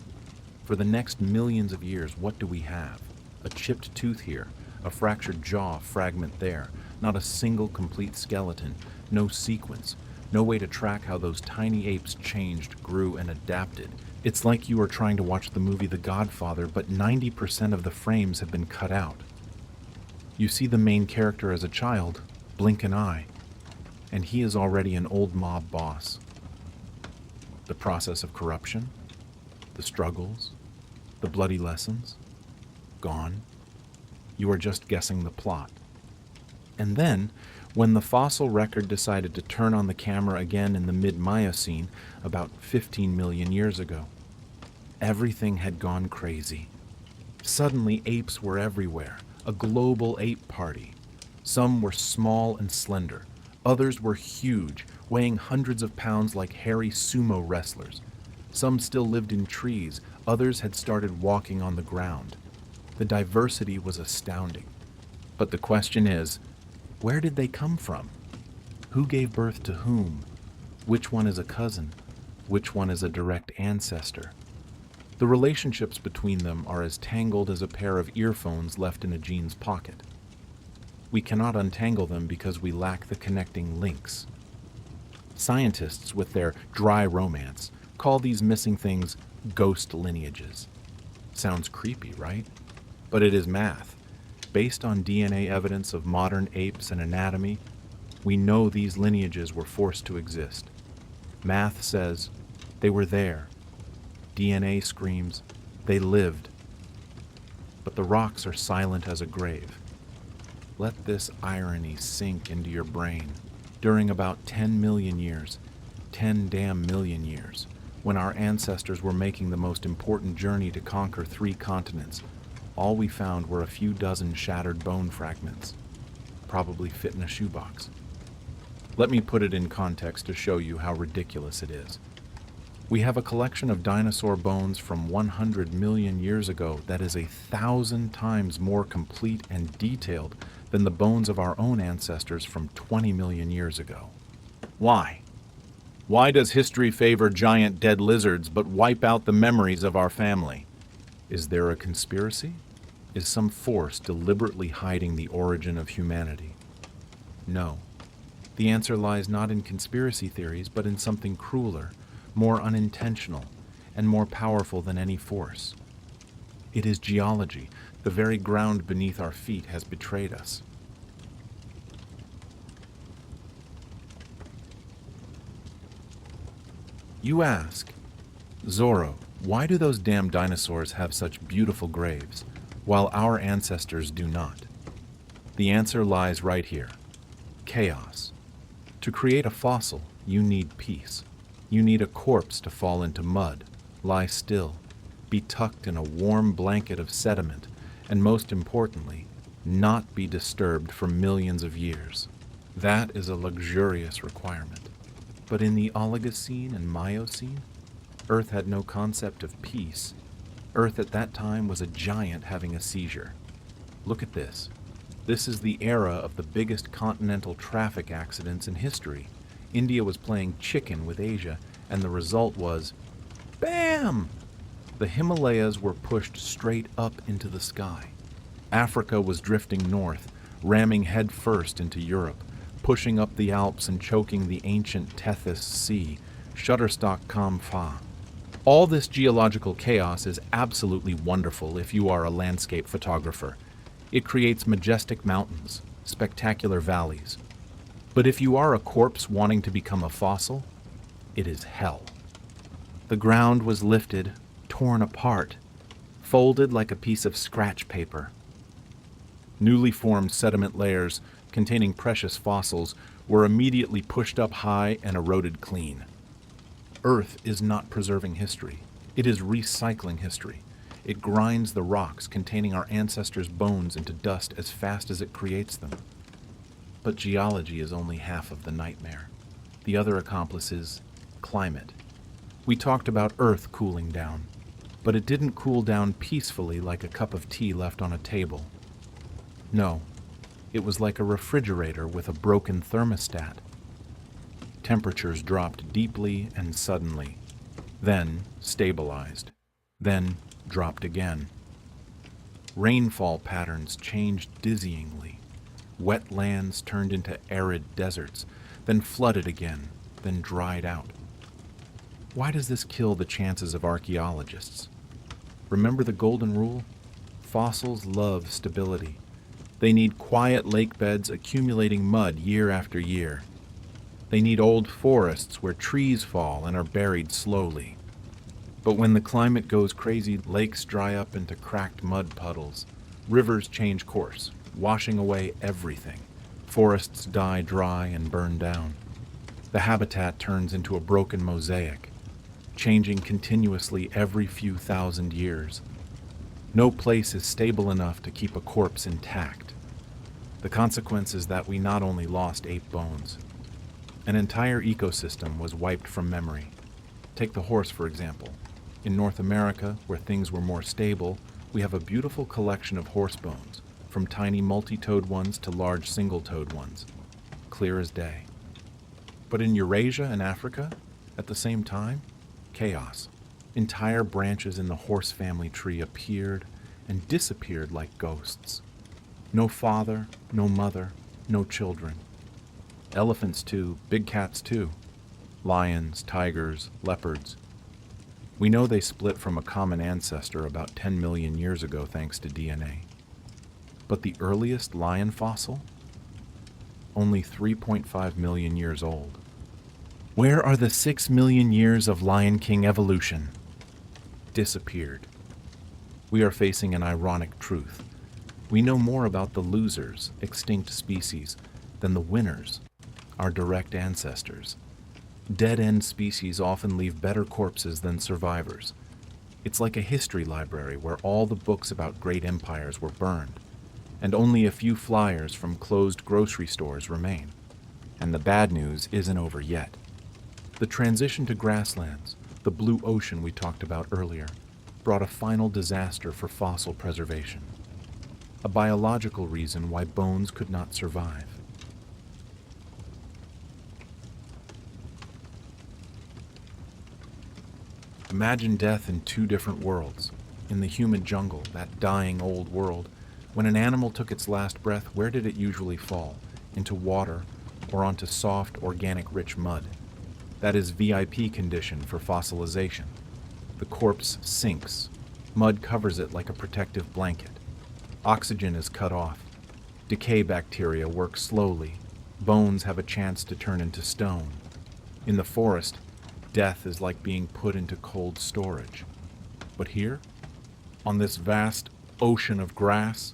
For the next millions of years, what do we have? A chipped tooth here, a fractured jaw fragment there, not a single complete skeleton, no sequence, no way to track how those tiny apes changed, grew, and adapted. It's like you are trying to watch the movie The Godfather, but 90% of the frames have been cut out. You see the main character as a child, blink an eye, and he is already an old mob boss. The process of corruption, the struggles, the bloody lessons, gone. You are just guessing the plot. And then, when the fossil record decided to turn on the camera again in the mid-Miocene, about 15 million years ago, everything had gone crazy. Suddenly, apes were everywhere, a global ape party. Some were small and slender. Others were huge, weighing hundreds of pounds like hairy sumo wrestlers. Some still lived in trees. Others had started walking on the ground. The diversity was astounding. But the question is, where did they come from? Who gave birth to whom? Which one is a cousin? Which one is a direct ancestor? The relationships between them are as tangled as a pair of earphones left in a jeans pocket. We cannot untangle them because we lack the connecting links. Scientists, with their dry romance, call these missing things ghost lineages. Sounds creepy, right? But it is math. Based on DNA evidence of modern apes and anatomy, we know these lineages were forced to exist. Math says they were there. DNA screams they lived. But the rocks are silent as a grave. Let this irony sink into your brain. During about 10 million years, 10 damn million years, when our ancestors were making the most important journey to conquer 3 continents, all we found were a few dozen shattered bone fragments, probably fit in a shoebox. Let me put it in context to show you how ridiculous it is. We have a collection of dinosaur bones from 100 million years ago that is 1,000 times more complete and detailed than the bones of our own ancestors from 20 million years ago. Why? Why does history favor giant dead lizards but wipe out the memories of our family? Is there a conspiracy? Is some force deliberately hiding the origin of humanity? No. The answer lies not in conspiracy theories, but in something crueler, more unintentional, and more powerful than any force. It is geology. The very ground beneath our feet has betrayed us. You ask, Zorro, why do those damn dinosaurs have such beautiful graves, while our ancestors do not? The answer lies right here. Chaos. To create a fossil, you need peace. You need a corpse to fall into mud, lie still, be tucked in a warm blanket of sediment, and most importantly, not be disturbed for millions of years. That is a luxurious requirement. But in the Oligocene and Miocene, Earth had no concept of peace. Earth at that time was a giant having a seizure. Look at this. This is the era of the biggest continental traffic accidents in history. India was playing chicken with Asia, and the result was, BAM! The Himalayas were pushed straight up into the sky. Africa was drifting north, ramming headfirst into Europe, pushing up the Alps and choking the ancient Tethys Sea, Shutterstock Kamfa. All this geological chaos is absolutely wonderful if you are a landscape photographer. It creates majestic mountains, spectacular valleys. But if you are a corpse wanting to become a fossil, it is hell. The ground was lifted, torn apart, folded like a piece of scratch paper. Newly formed sediment layers containing precious fossils were immediately pushed up high and eroded clean. Earth is not preserving history. It is recycling history. It grinds the rocks containing our ancestors' bones into dust as fast as it creates them. But geology is only half of the nightmare. The other accomplice is climate. We talked about Earth cooling down, but it didn't cool down peacefully like a cup of tea left on a table. No, it was like a refrigerator with a broken thermostat. Temperatures dropped deeply and suddenly, then stabilized, then dropped again. Rainfall patterns changed dizzyingly. Wet lands turned into arid deserts, then flooded again, then dried out. Why does this kill the chances of archaeologists? Remember the golden rule? Fossils love stability. They need quiet lake beds accumulating mud year after year. They need old forests where trees fall and are buried slowly. But when the climate goes crazy, lakes dry up into cracked mud puddles. Rivers change course, washing away everything. Forests die dry and burn down. The habitat turns into a broken mosaic, changing continuously every few thousand years. No place is stable enough to keep a corpse intact. The consequence is that we not only lost 8 bones, an entire ecosystem was wiped from memory. Take the horse, for example. In North America, where things were more stable, we have a beautiful collection of horse bones, from tiny multi-toed ones to large single-toed ones, clear as day. But in Eurasia and Africa, at the same time, chaos. Entire branches in the horse family tree appeared and disappeared like ghosts. No father, no mother, no children. Elephants too, big cats too. Lions, tigers, leopards. We know they split from a common ancestor about 10 million years ago thanks to DNA. But the earliest lion fossil? Only 3.5 million years old. Where are the 6 million years of Lion King evolution? Disappeared. We are facing an ironic truth. We know more about the losers, extinct species, than the winners, our direct ancestors. Dead-end species often leave better corpses than survivors. It's like a history library where all the books about great empires were burned, and only a few flyers from closed grocery stores remain. And the bad news isn't over yet. The transition to grasslands, the blue ocean we talked about earlier, brought a final disaster for fossil preservation. A biological reason why bones could not survive. Imagine death in 2 different worlds. In the humid jungle, that dying old world, when an animal took its last breath, where did it usually fall? Into water or onto soft, organic, rich mud. That is VIP condition for fossilization. The corpse sinks. Mud covers it like a protective blanket. Oxygen is cut off. Decay bacteria work slowly. Bones have a chance to turn into stone. In the forest, death is like being put into cold storage. But here, on this vast ocean of grass,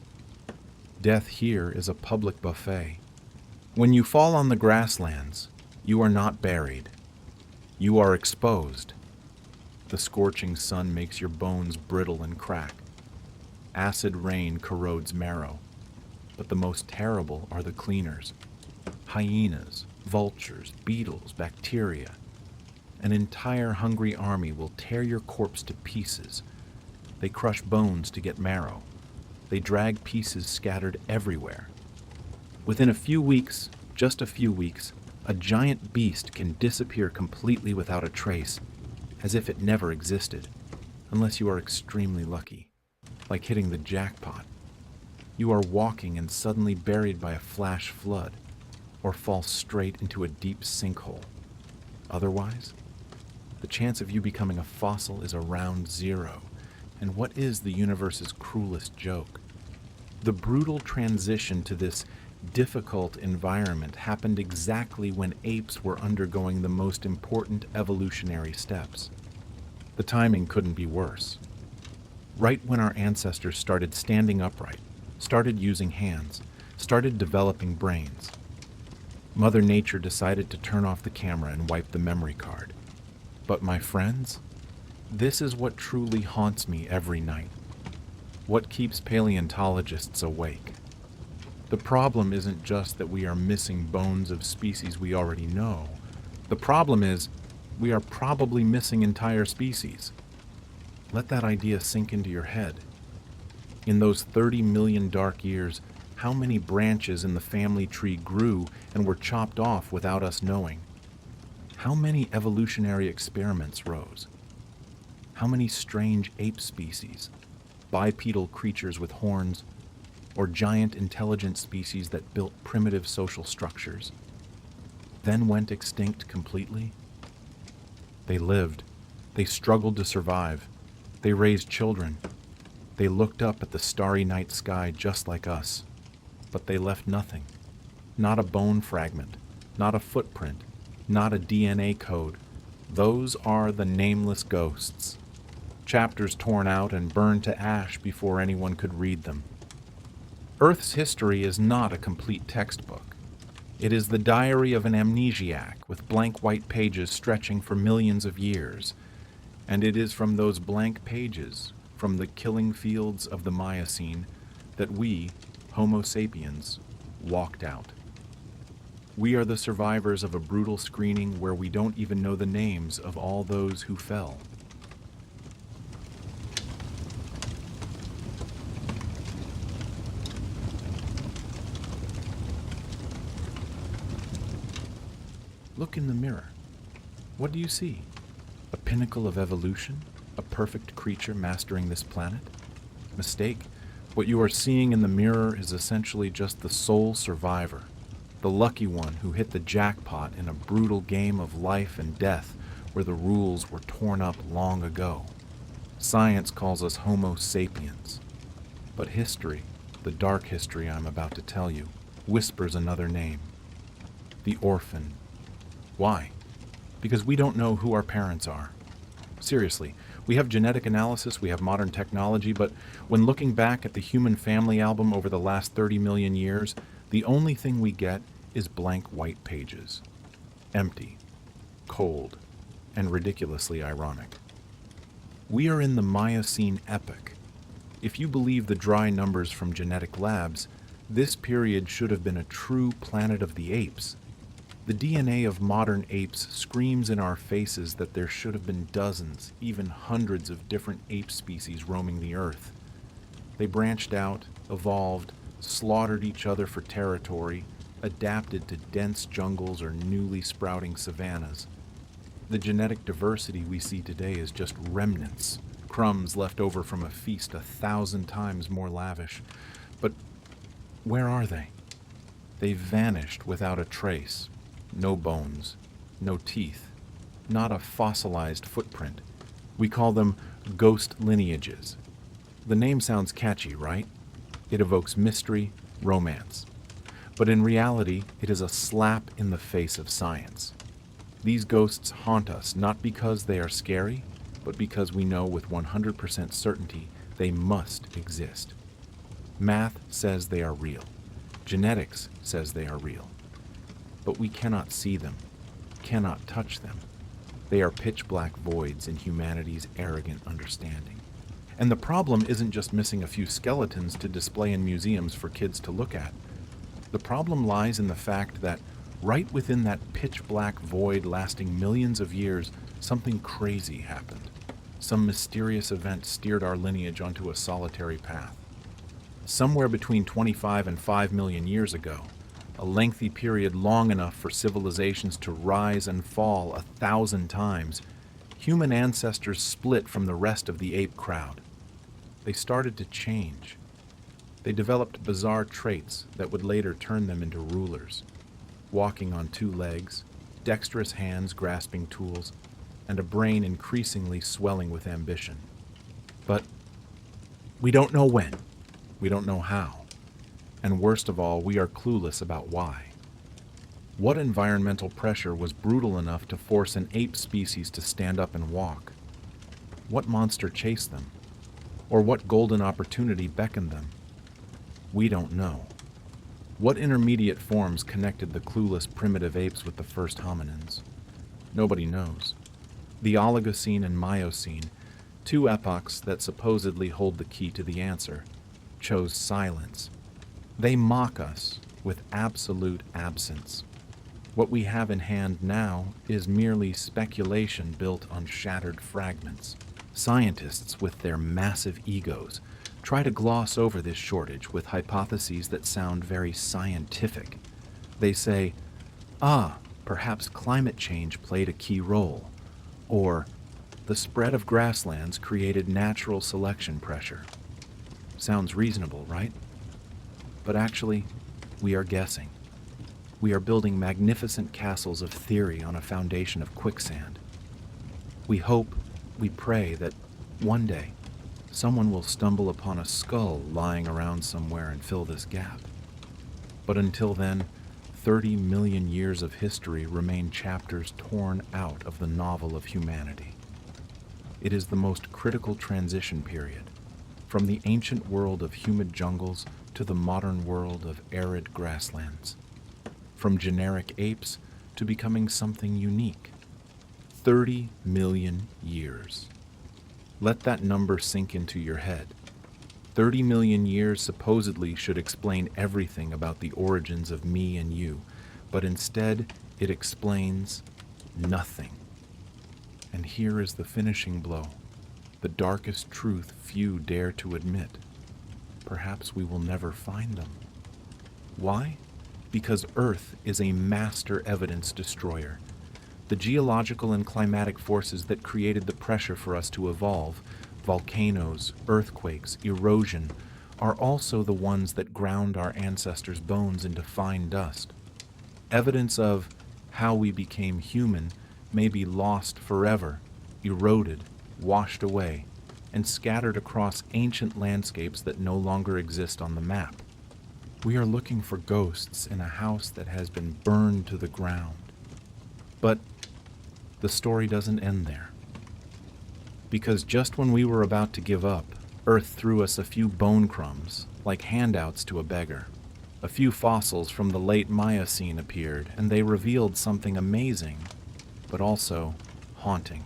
death here is a public buffet. When you fall on the grasslands, you are not buried. You are exposed. The scorching sun makes your bones brittle and crack. Acid rain corrodes marrow. But the most terrible are the cleaners. Hyenas, vultures, beetles, bacteria. An entire hungry army will tear your corpse to pieces. They crush bones to get marrow. They drag pieces scattered everywhere. Within a few weeks, just a few weeks, a giant beast can disappear completely without a trace, as if it never existed, unless you are extremely lucky, like hitting the jackpot. You are walking and suddenly buried by a flash flood, or fall straight into a deep sinkhole. Otherwise, the chance of you becoming a fossil is around zero. And what is the universe's cruelest joke? The brutal transition to this difficult environment happened exactly when apes were undergoing the most important evolutionary steps. The timing couldn't be worse. Right when our ancestors started standing upright, started using hands, started developing brains, Mother Nature decided to turn off the camera and wipe the memory card. But my friends, this is what truly haunts me every night. What keeps paleontologists awake? The problem isn't just that we are missing bones of species we already know. The problem is we are probably missing entire species. Let that idea sink into your head. In those 30 million dark years, how many branches in the family tree grew and were chopped off without us knowing? How many evolutionary experiments rose? How many strange ape species, bipedal creatures with horns, or giant intelligent species that built primitive social structures, then went extinct completely? They lived. They struggled to survive. They raised children. They looked up at the starry night sky just like us. But they left nothing. Not a bone fragment. Not a footprint. Not a DNA code. Those are the nameless ghosts. Chapters torn out and burned to ash before anyone could read them. Earth's history is not a complete textbook. It is the diary of an amnesiac with blank white pages stretching for millions of years. And it is from those blank pages, from the killing fields of the Miocene, that we, Homo sapiens, walked out. We are the survivors of a brutal screening where we don't even know the names of all those who fell. Look in the mirror. What do you see? A pinnacle of evolution? A perfect creature mastering this planet? Mistake. What you are seeing in the mirror is essentially just the sole survivor, the lucky one who hit the jackpot in a brutal game of life and death where the rules were torn up long ago. Science calls us Homo sapiens. But history, the dark history I'm about to tell you, whispers another name. The orphan. Why? Because we don't know who our parents are. Seriously, we have genetic analysis, we have modern technology, but when looking back at the human family album over the last 30 million years, the only thing we get is blank white pages. Empty, cold, and ridiculously ironic. We are in the Miocene epoch. If you believe the dry numbers from genetic labs, this period should have been a true planet of the apes. The DNA of modern apes screams in our faces that there should have been dozens, even hundreds of different ape species roaming the earth. They branched out, evolved, slaughtered each other for territory, adapted to dense jungles or newly sprouting savannas. The genetic diversity we see today is just remnants, crumbs left over from a feast 1,000 times more lavish. But where are they? They've vanished without a trace. No bones, no teeth, not a fossilized footprint, We call them ghost lineages. The name sounds catchy, right? It evokes mystery, romance. But in reality, it is a slap in the face of science. These ghosts haunt us not because they are scary, but because we know with 100% certainty they must exist. Math says they are real. Genetics says they are real. But we cannot see them, cannot touch them. They are pitch-black voids in humanity's arrogant understanding. And the problem isn't just missing a few skeletons to display in museums for kids to look at. The problem lies in the fact that right within that pitch-black void lasting millions of years, something crazy happened. Some mysterious event steered our lineage onto a solitary path. Somewhere between 25 and 5 million years ago, a lengthy period long enough for civilizations to rise and fall 1,000 times, human ancestors split from the rest of the ape crowd. They started to change. They developed bizarre traits that would later turn them into rulers. Walking on 2 legs, dexterous hands grasping tools, and a brain increasingly swelling with ambition. But we don't know when, we don't know how, and worst of all, we are clueless about why. What environmental pressure was brutal enough to force an ape species to stand up and walk? What monster chased them? Or what golden opportunity beckoned them? We don't know. What intermediate forms connected the clueless primitive apes with the first hominins? Nobody knows. The Oligocene and Miocene, 2 epochs that supposedly hold the key to the answer, chose silence. They mock us with absolute absence. What we have in hand now is merely speculation built on shattered fragments. Scientists, with their massive egos, try to gloss over this shortage with hypotheses that sound very scientific. They say, perhaps climate change played a key role. Or, the spread of grasslands created natural selection pressure. Sounds reasonable, right? But actually, we are guessing. We are building magnificent castles of theory on a foundation of quicksand. We hope, we pray that one day, someone will stumble upon a skull lying around somewhere and fill this gap. But until then, 30 million years of history remain chapters torn out of the novel of humanity. It is the most critical transition period, from the ancient world of humid jungles to the modern world of arid grasslands, from generic apes to becoming something unique. 30 million years. Let that number sink into your head. 30 million years supposedly should explain everything about the origins of me and you, but instead it explains nothing. And here is the finishing blow, the darkest truth few dare to admit. Perhaps we will never find them. Why? Because Earth is a master evidence destroyer. The geological and climatic forces that created the pressure for us to evolve, volcanoes, earthquakes, erosion, are also the ones that ground our ancestors' bones into fine dust. Evidence of how we became human may be lost forever, eroded, washed away, and scattered across ancient landscapes that no longer exist on the map. We are looking for ghosts in a house that has been burned to the ground. But the story doesn't end there. Because just when we were about to give up, Earth threw us a few bone crumbs, like handouts to a beggar. A few fossils from the late Miocene appeared, and they revealed something amazing, but also haunting.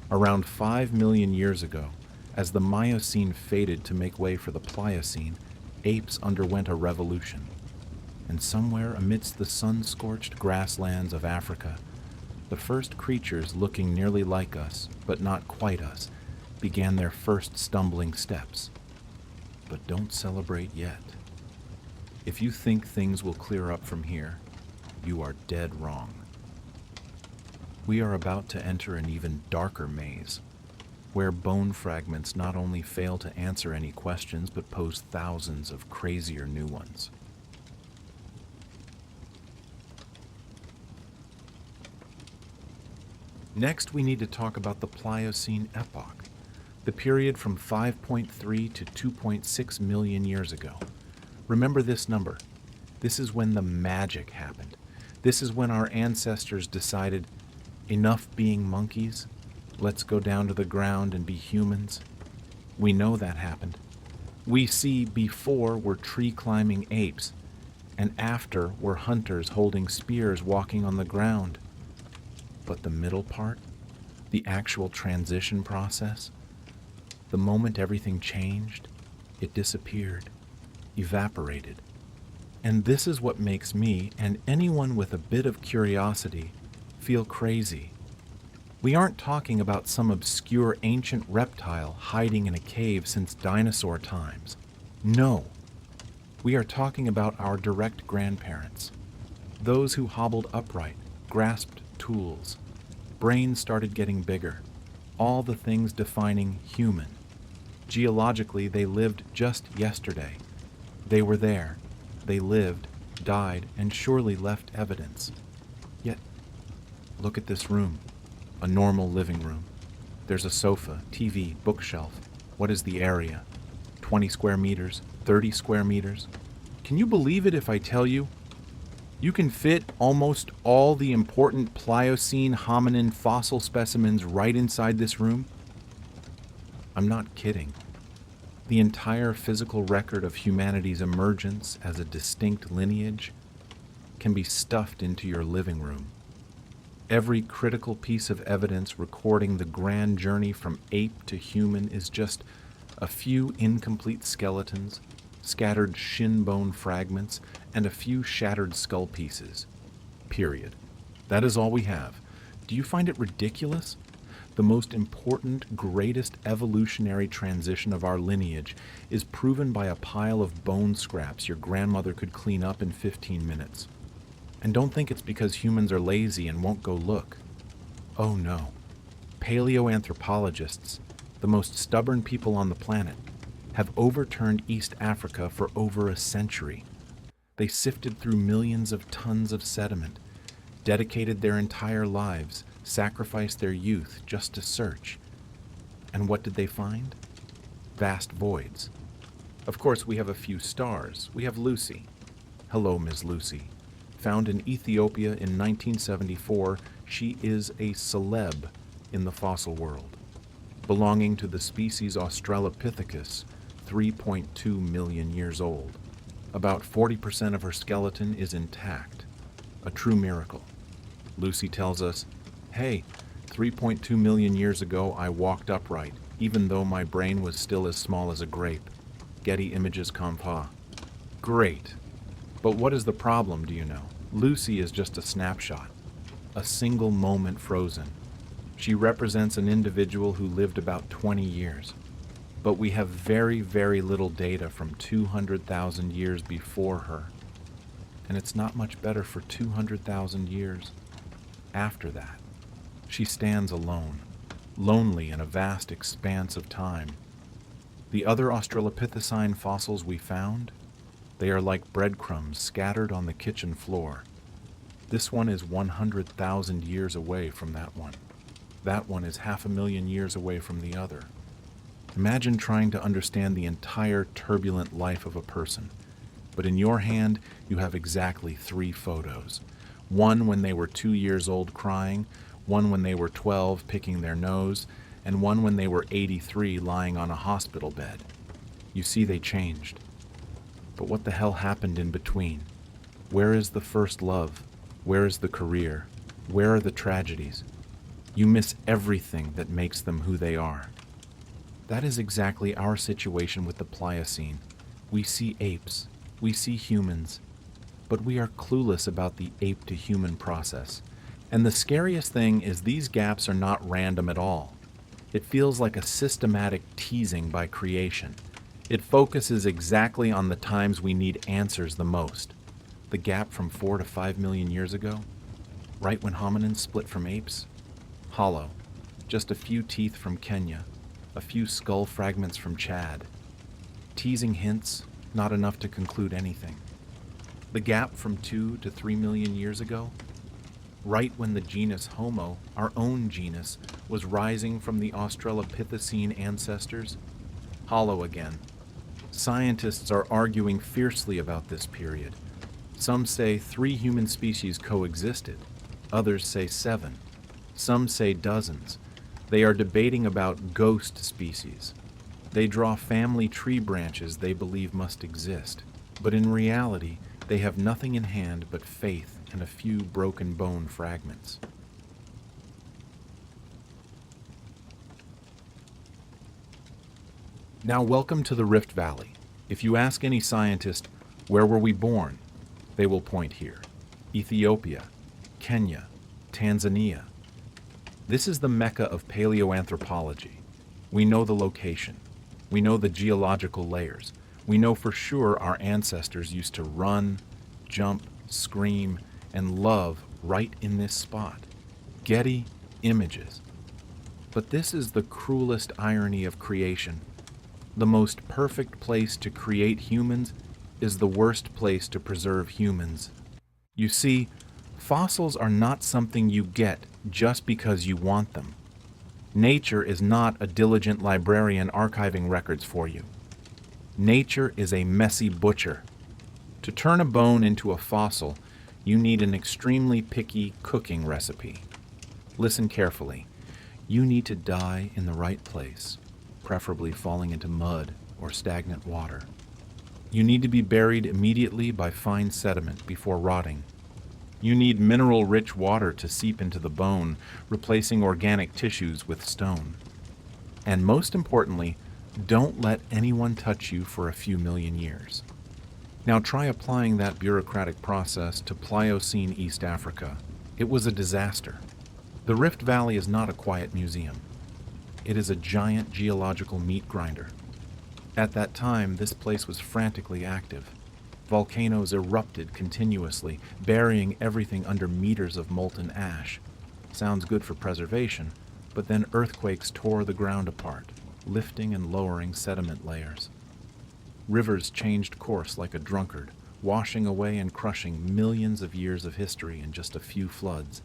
Around 5 million years ago, as the Miocene faded to make way for the Pliocene, apes underwent a revolution. And somewhere amidst the sun-scorched grasslands of Africa, the first creatures looking nearly like us, but not quite us, began their first stumbling steps. But don't celebrate yet. If you think things will clear up from here, you are dead wrong. We are about to enter an even darker maze, where bone fragments not only fail to answer any questions, but pose thousands of crazier new ones. Next, we need to talk about the Pliocene epoch, the period from 5.3 to 2.6 million years ago. Remember this number. This is when the magic happened. This is when our ancestors decided, enough being monkeys, let's go down to the ground and be humans. We know that happened. We see before were tree-climbing apes, and after were hunters holding spears walking on the ground. But the middle part, the actual transition process, the moment everything changed, it disappeared, evaporated. And this is what makes me, and anyone with a bit of curiosity, feel crazy. We aren't talking about some obscure ancient reptile hiding in a cave since dinosaur times. No. We are talking about our direct grandparents, those who hobbled upright, grasped tools, brains started getting bigger, all the things defining human. Geologically, they lived just yesterday. They were there. They lived, died, and surely left evidence. Yet, look at this room, a normal living room. There's a sofa, TV, bookshelf. What is the area? 20 square meters, 30 square meters? Can you believe it if I tell you? You can fit almost all the important Pliocene hominin fossil specimens right inside this room? I'm not kidding. The entire physical record of humanity's emergence as a distinct lineage can be stuffed into your living room. Every critical piece of evidence recording the grand journey from ape to human is just a few incomplete skeletons, scattered shin bone fragments, and a few shattered skull pieces. Period. That is all we have. Do you find it ridiculous? The most important, greatest evolutionary transition of our lineage is proven by a pile of bone scraps your grandmother could clean up in 15 minutes. And don't think it's because humans are lazy and won't go look. Oh no. Paleoanthropologists, the most stubborn people on the planet, have overturned East Africa for over a century. They sifted through millions of tons of sediment, dedicated their entire lives, sacrificed their youth just to search. And what did they find? Vast voids. Of course, we have a few stars. We have Lucy. Hello, Ms. Lucy. Found in Ethiopia in 1974, she is a celeb in the fossil world, belonging to the species Australopithecus, 3.2 million years old. About 40% of her skeleton is intact, a true miracle. Lucy tells us, hey, 3.2 million years ago I walked upright, even though my brain was still as small as a grape. Getty Images Compa. Great. But what is the problem, do you know? Lucy is just a snapshot, a single moment frozen. She represents an individual who lived about 20 years. But we have very, very little data from 200,000 years before her. And it's not much better for 200,000 years after that. She stands alone, lonely in a vast expanse of time. The other Australopithecine fossils we found, they are like breadcrumbs scattered on the kitchen floor. This one is 100,000 years away from that one. That one is 500,000 years away from the other. Imagine trying to understand the entire turbulent life of a person, but in your hand you have exactly 3 photos. One when they were 2 years old crying, one when they were 12 picking their nose, and one when they were 83 lying on a hospital bed. You see, they changed. But what the hell happened in between? Where is the first love? Where is the career? Where are the tragedies? You miss everything that makes them who they are. That is exactly our situation with the Pliocene. We see apes, we see humans, but we are clueless about the ape-to-human process. And the scariest thing is these gaps are not random at all. It feels like a systematic teasing by creation. It focuses exactly on the times we need answers the most. The gap from 4 to 5 million years ago, right when hominins split from apes, hollow, just a few teeth from Kenya, a few skull fragments from Chad. Teasing hints, not enough to conclude anything. The gap from 2 to 3 million years ago, right when the genus Homo, our own genus, was rising from the Australopithecine ancestors? Hollow again. Scientists are arguing fiercely about this period. Some say 3 human species coexisted. Others say 7. Some say dozens. They are debating about ghost species. They draw family tree branches they believe must exist. But in reality, they have nothing in hand but faith and a few broken bone fragments. Now welcome to the Rift Valley. If you ask any scientist, where were we born? They will point here. Ethiopia, Kenya, Tanzania. This is the Mecca of paleoanthropology. We know the location. We know the geological layers. We know for sure our ancestors used to run, jump, scream, and love right in this spot. Getty Images. But this is the cruelest irony of creation. The most perfect place to create humans is the worst place to preserve humans. You see, fossils are not something you get just because you want them. Nature is not a diligent librarian archiving records for you. Nature is a messy butcher. To turn a bone into a fossil, you need an extremely picky cooking recipe. Listen carefully. You need to die in the right place, preferably falling into mud or stagnant water. You need to be buried immediately by fine sediment before rotting. You need mineral-rich water to seep into the bone, replacing organic tissues with stone. And most importantly, don't let anyone touch you for a few million years. Now try applying that bureaucratic process to Pliocene East Africa. It was a disaster. The Rift Valley is not a quiet museum. It is a giant geological meat grinder. At that time, this place was frantically active. Volcanoes erupted continuously, burying everything under meters of molten ash. Sounds good for preservation, but then earthquakes tore the ground apart, lifting and lowering sediment layers. Rivers changed course like a drunkard, washing away and crushing millions of years of history in just a few floods.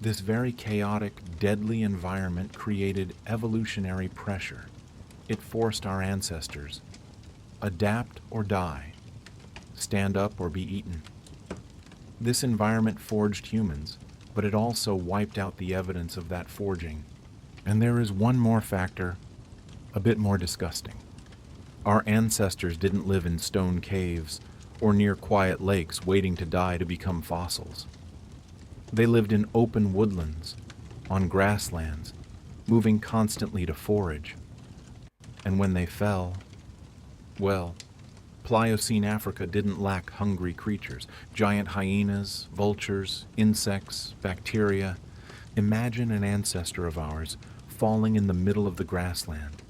This very chaotic, deadly environment created evolutionary pressure. It forced our ancestors, adapt or die, stand up or be eaten. This environment forged humans, but it also wiped out the evidence of that forging. And there is one more factor, a bit more disgusting. Our ancestors didn't live in stone caves or near quiet lakes waiting to die to become fossils. They lived in open woodlands, on grasslands, moving constantly to forage. And when they fell, well, Pliocene Africa didn't lack hungry creatures, giant hyenas, vultures, insects, bacteria. Imagine an ancestor of ours falling in the middle of the grassland.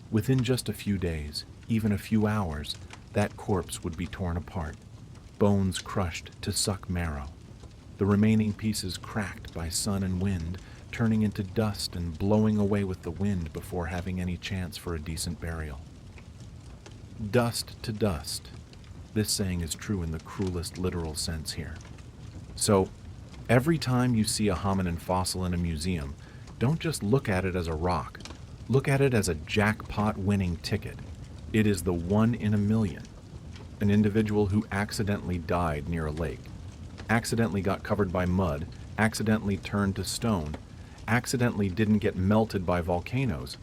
Within just a few days, even a few hours, that corpse would be torn apart, bones crushed to suck marrow. The remaining pieces cracked by sun and wind, turning into dust and blowing away with the wind before having any chance for a decent burial. Dust to dust. This saying is true in the cruelest literal sense here. So, every time you see a hominin fossil in a museum, don't just look at it as a rock. Look at it as a jackpot-winning ticket. It is the one in a million. An individual who accidentally died near a lake, accidentally got covered by mud, accidentally turned to stone, accidentally didn't get melted by volcanoes,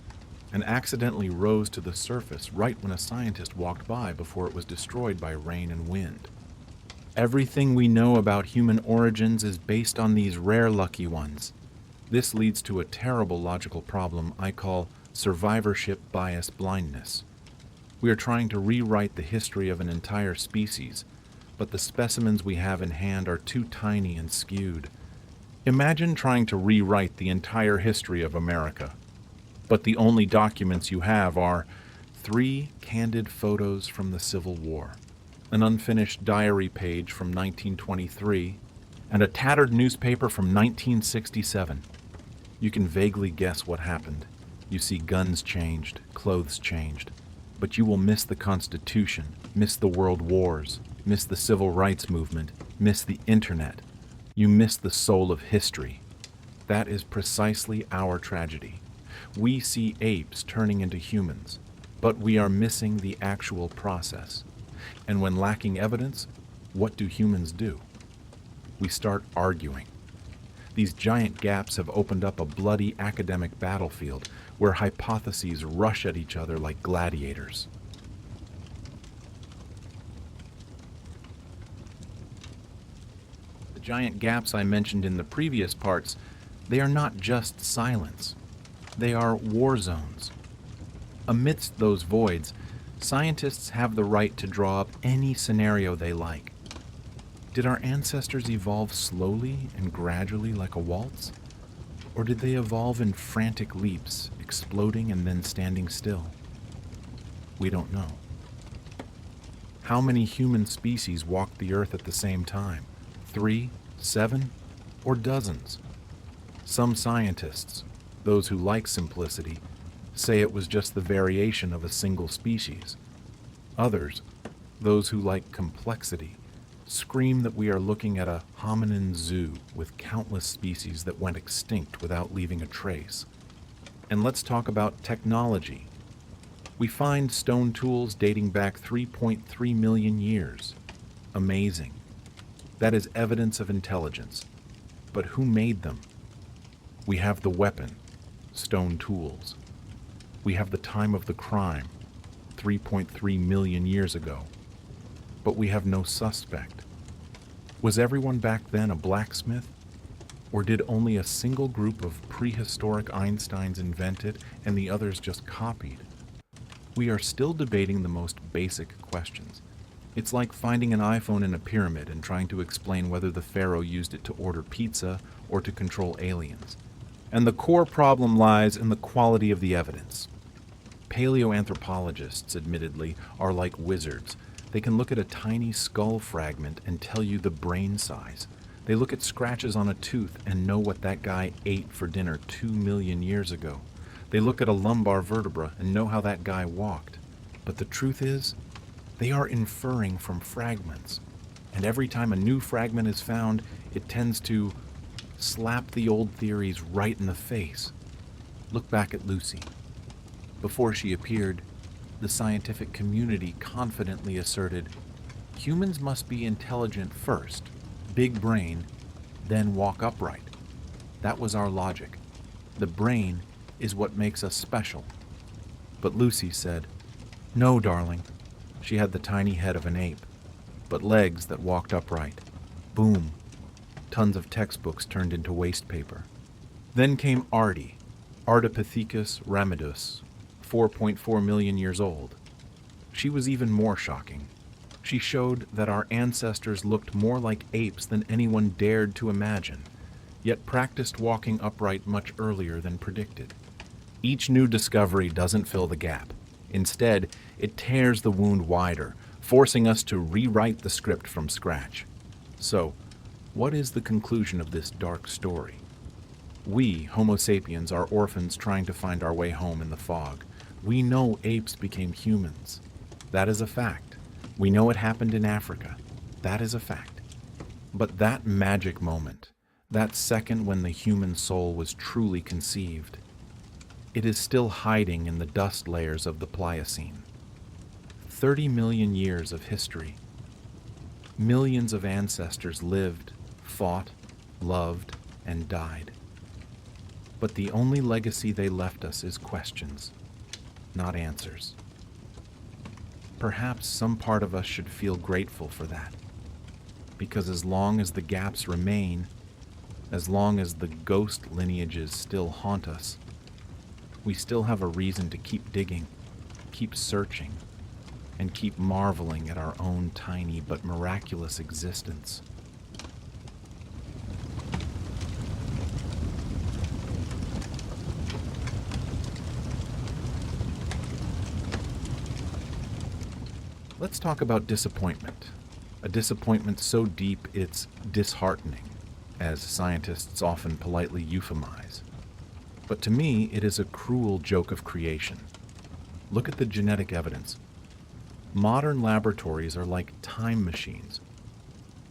and accidentally rose to the surface right when a scientist walked by before it was destroyed by rain and wind. Everything we know about human origins is based on these rare lucky ones. This leads to a terrible logical problem I call survivorship bias blindness. We are trying to rewrite the history of an entire species, but the specimens we have in hand are too tiny and skewed. Imagine trying to rewrite the entire history of America, but the only documents you have are 3 candid photos from the Civil War, an unfinished diary page from 1923, and a tattered newspaper from 1967. You can vaguely guess what happened. You see guns changed, clothes changed, but you will miss the Constitution, miss the World Wars, miss the Civil Rights Movement, miss the Internet. You miss the soul of history. That is precisely our tragedy. We see apes turning into humans, but we are missing the actual process. And when lacking evidence, what do humans do? We start arguing. These giant gaps have opened up a bloody academic battlefield where hypotheses rush at each other like gladiators. The giant gaps I mentioned in the previous parts, they are not just silence. They are war zones. Amidst those voids, scientists have the right to draw up any scenario they like. Did our ancestors evolve slowly and gradually like a waltz? Or did they evolve in frantic leaps, exploding and then standing still? We don't know. How many human species walked the earth at the same time? 3, 7, or dozens? Some scientists, those who like simplicity, say it was just the variation of a single species. Others, those who like complexity, scream that we are looking at a hominin zoo with countless species that went extinct without leaving a trace. And let's talk about technology. We find stone tools dating back 3.3 million years. Amazing. That is evidence of intelligence. But who made them? We have the weapon, stone tools. We have the time of the crime, 3.3 million years ago. But we have no suspect. Was everyone back then a blacksmith? Or did only a single group of prehistoric Einsteins invent it and the others just copied? We are still debating the most basic questions. It's like finding an iPhone in a pyramid and trying to explain whether the pharaoh used it to order pizza or to control aliens. And the core problem lies in the quality of the evidence. Paleoanthropologists, admittedly, are like wizards. They can look at a tiny skull fragment and tell you the brain size. They look at scratches on a tooth and know what that guy ate for dinner 2 million years ago. They look at a lumbar vertebra and know how that guy walked. But the truth is, they are inferring from fragments. And every time a new fragment is found, it tends to slap the old theories right in the face. Look back at Lucy. Before she appeared, the scientific community confidently asserted, humans must be intelligent first, big brain, then walk upright. That was our logic. The brain is what makes us special. But Lucy said, no, darling. She had the tiny head of an ape, but legs that walked upright. Boom. Tons of textbooks turned into waste paper. Then came Artie, Ardipithecus ramidus, 4.4 million years old. She was even more shocking. She showed that our ancestors looked more like apes than anyone dared to imagine, yet practiced walking upright much earlier than predicted. Each new discovery doesn't fill the gap. Instead, it tears the wound wider, forcing us to rewrite the script from scratch. So, what is the conclusion of this dark story? We, Homo sapiens, are orphans trying to find our way home in the fog. We know apes became humans. That is a fact. We know it happened in Africa. That is a fact. But that magic moment, that second when the human soul was truly conceived, it is still hiding in the dust layers of the Pliocene. 30 million years of history. Millions of ancestors lived, fought, loved, and died. But the only legacy they left us is questions, not answers. Perhaps some part of us should feel grateful for that, because as long as the gaps remain, as long as the ghost lineages still haunt us, we still have a reason to keep digging, keep searching, and keep marveling at our own tiny but miraculous existence. Let's talk about disappointment. A disappointment so deep it's disheartening, as scientists often politely euphemize. But to me, it is a cruel joke of creation. Look at the genetic evidence. Modern laboratories are like time machines.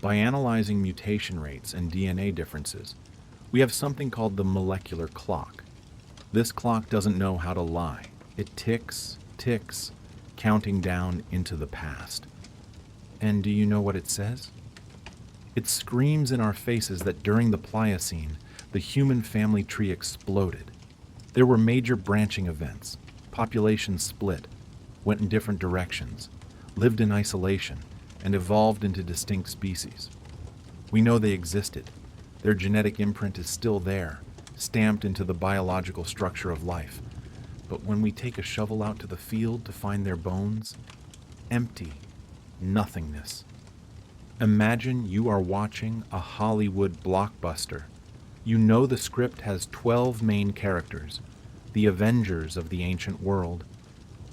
By analyzing mutation rates and DNA differences, we have something called the molecular clock. This clock doesn't know how to lie. It ticks, ticks, counting down into the past. And do you know what it says? It screams in our faces that during the Pliocene, the human family tree exploded. There were major branching events. Populations split, went in different directions, lived in isolation, and evolved into distinct species. We know they existed. Their genetic imprint is still there, stamped into the biological structure of life. But when we take a shovel out to the field to find their bones, empty, nothingness. Imagine you are watching a Hollywood blockbuster. You know the script has 12 main characters, the Avengers of the ancient world,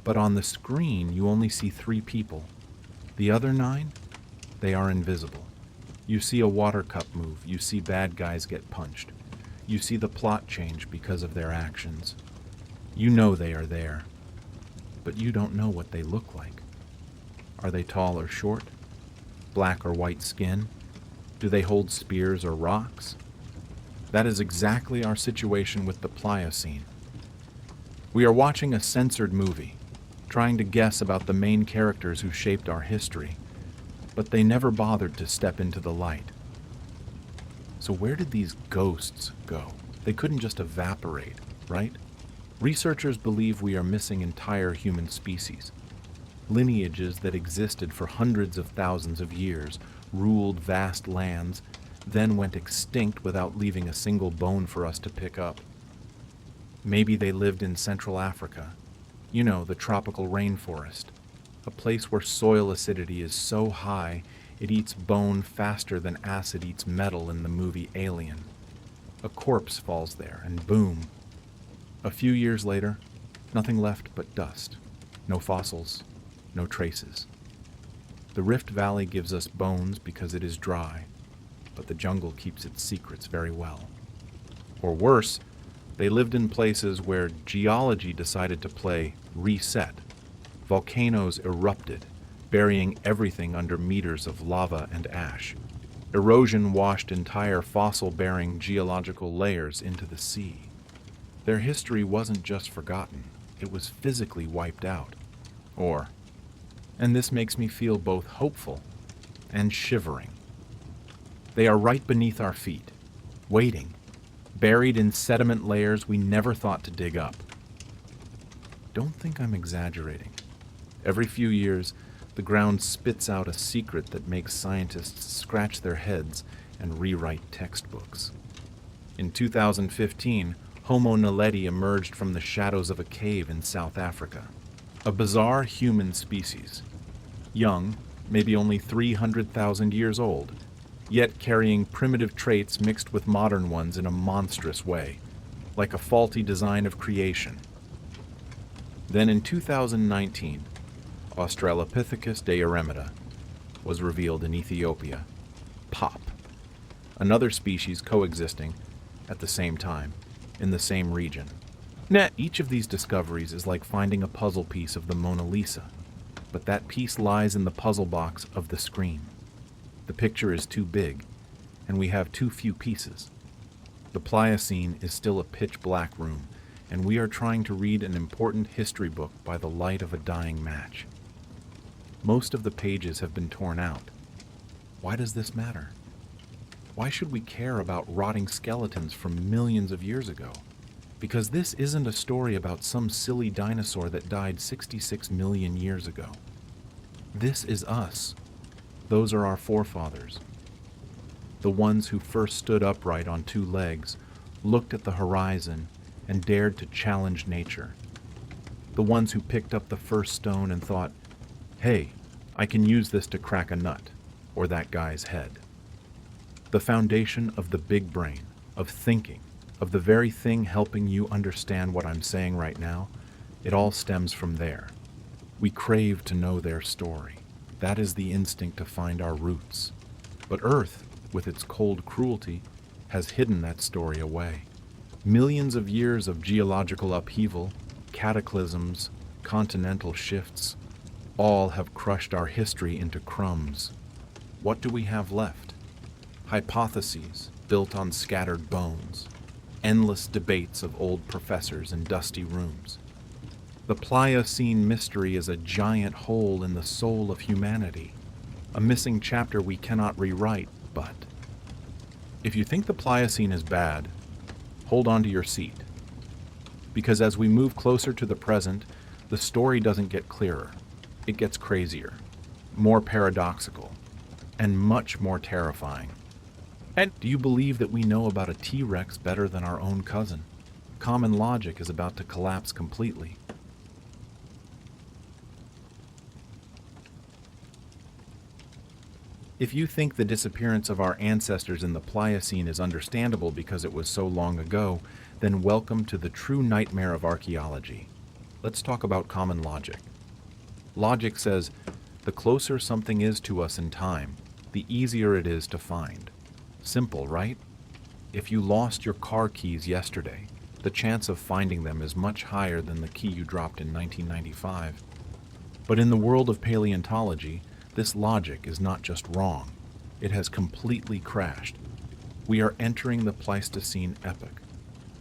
but on the screen you only see 3 people. The other 9, they are invisible. You see a water cup move, you see bad guys get punched. You see the plot change because of their actions. You know they are there, but you don't know what they look like. Are they tall or short? Black or white skin? Do they hold spears or rocks? That is exactly our situation with the Pliocene. We are watching a censored movie, trying to guess about the main characters who shaped our history, but they never bothered to step into the light. So where did these ghosts go? They couldn't just evaporate, right? Researchers believe we are missing entire human species. Lineages that existed for hundreds of thousands of years, ruled vast lands, then went extinct without leaving a single bone for us to pick up. Maybe they lived in Central Africa, you know, the tropical rainforest, a place where soil acidity is so high it eats bone faster than acid eats metal in the movie Alien. A corpse falls there, and boom. A few years later, nothing left but dust. No fossils, no traces. The Rift Valley gives us bones because it is dry, but the jungle keeps its secrets very well. Or worse, they lived in places where geology decided to play reset. Volcanoes erupted, burying everything under meters of lava and ash. Erosion washed entire fossil-bearing geological layers into the sea. Their history wasn't just forgotten, it was physically wiped out. And this makes me feel both hopeful and shivering. They are right beneath our feet, waiting, buried in sediment layers we never thought to dig up. Don't think I'm exaggerating. Every few years, the ground spits out a secret that makes scientists scratch their heads and rewrite textbooks. In 2015, Homo naledi emerged from the shadows of a cave in South Africa. A bizarre human species. Young, maybe only 300,000 years old, yet carrying primitive traits mixed with modern ones in a monstrous way, like a faulty design of creation. Then in 2019, Australopithecus deiremida was revealed in Ethiopia. Pop. Another species coexisting at the same time, in the same region. Each of these discoveries is like finding a puzzle piece of the Mona Lisa, but that piece lies in the puzzle box of the screen. The picture is too big, and we have too few pieces. The Pliocene is still a pitch-black room, and we are trying to read an important history book by the light of a dying match. Most of the pages have been torn out. Why does this matter? Why should we care about rotting skeletons from millions of years ago? Because this isn't a story about some silly dinosaur that died 66 million years ago. This is us. Those are our forefathers. The ones who first stood upright on 2 legs, looked at the horizon, and dared to challenge nature. The ones who picked up the first stone and thought, hey, I can use this to crack a nut, or that guy's head. The foundation of the big brain, of thinking, of the very thing helping you understand what I'm saying right now, it all stems from there. We crave to know their story. That is the instinct to find our roots. But Earth, with its cold cruelty, has hidden that story away. Millions of years of geological upheaval, cataclysms, continental shifts, all have crushed our history into crumbs. What do we have left? Hypotheses built on scattered bones, endless debates of old professors in dusty rooms. The Pliocene mystery is a giant hole in the soul of humanity, a missing chapter we cannot rewrite, but if you think the Pliocene is bad, hold on to your seat. Because as we move closer to the present, the story doesn't get clearer. It gets crazier, more paradoxical, and much more terrifying. And do you believe that we know about a T-Rex better than our own cousin? Common logic is about to collapse completely. If you think the disappearance of our ancestors in the Pliocene is understandable because it was so long ago, then welcome to the true nightmare of archaeology. Let's talk about common logic. Logic says, the closer something is to us in time, the easier it is to find. Simple, right? If you lost your car keys yesterday, the chance of finding them is much higher than the key you dropped in 1995. But in the world of paleontology, this logic is not just wrong, it has completely crashed. We are entering the Pleistocene epoch,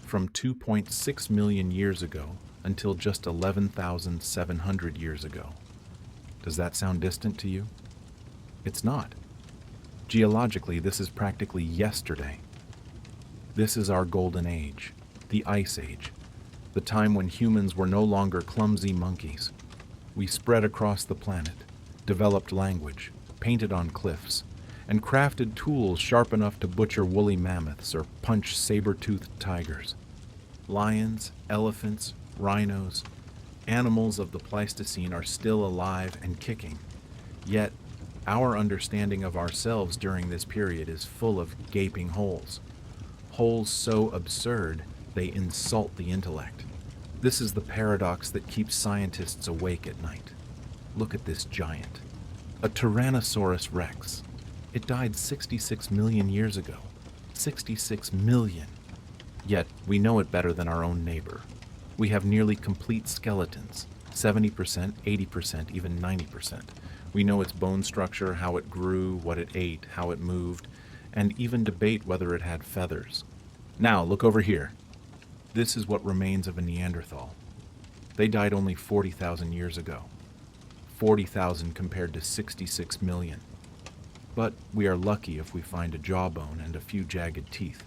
from 2.6 million years ago until just 11,700 years ago. Does that sound distant to you? It's not. Geologically, this is practically yesterday. This is our golden age, the Ice Age, the time when humans were no longer clumsy monkeys. We spread across the planet, developed language, painted on cliffs, and crafted tools sharp enough to butcher woolly mammoths or punch saber-toothed tigers. Lions, elephants, rhinos, animals of the Pleistocene are still alive and kicking. Yet, our understanding of ourselves during this period is full of gaping holes. Holes so absurd, they insult the intellect. This is the paradox that keeps scientists awake at night. Look at this giant. A Tyrannosaurus rex. It died 66 million years ago. 66 million. Yet, we know it better than our own neighbor. We have nearly complete skeletons. 70%, 80%, even 90%. We know its bone structure, how it grew, what it ate, how it moved, and even debate whether it had feathers. Now, look over here. This is what remains of a Neanderthal. They died only 40,000 years ago. 40,000 compared to 66 million. But we are lucky if we find a jawbone and a few jagged teeth.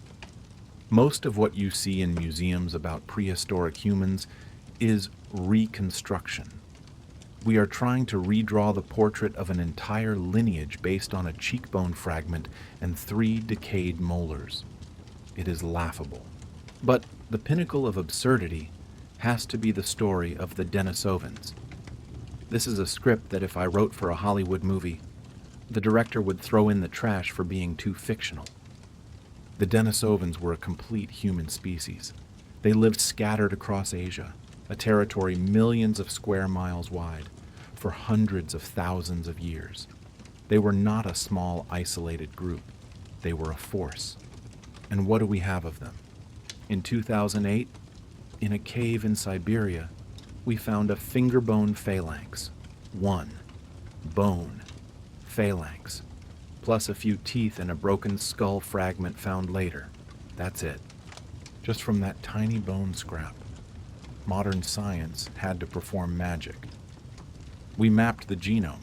Most of what you see in museums about prehistoric humans is reconstruction. We are trying to redraw the portrait of an entire lineage based on a cheekbone fragment and 3 decayed molars. It is laughable. But the pinnacle of absurdity has to be the story of the Denisovans. This is a script that if I wrote for a Hollywood movie, the director would throw in the trash for being too fictional. The Denisovans were a complete human species. They lived scattered across Asia, a territory millions of square miles wide, for hundreds of thousands of years. They were not a small, isolated group. They were a force. And what do we have of them? In 2008, in a cave in Siberia, we found a fingerbone phalanx. One. Bone. Phalanx. Plus a few teeth and a broken skull fragment found later. That's it. Just from that tiny bone scrap. Modern science had to perform magic. We mapped the genome,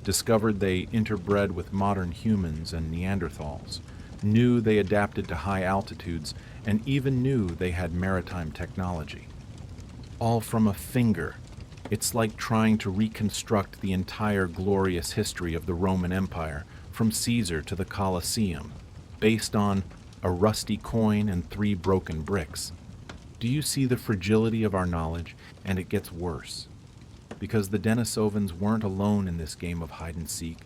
discovered they interbred with modern humans and Neanderthals, knew they adapted to high altitudes, and even knew they had maritime technology. All from a finger. It's like trying to reconstruct the entire glorious history of the Roman Empire, from Caesar to the Colosseum, based on a rusty coin and 3 broken bricks. Do you see the fragility of our knowledge? And it gets worse. Because the Denisovans weren't alone in this game of hide-and-seek.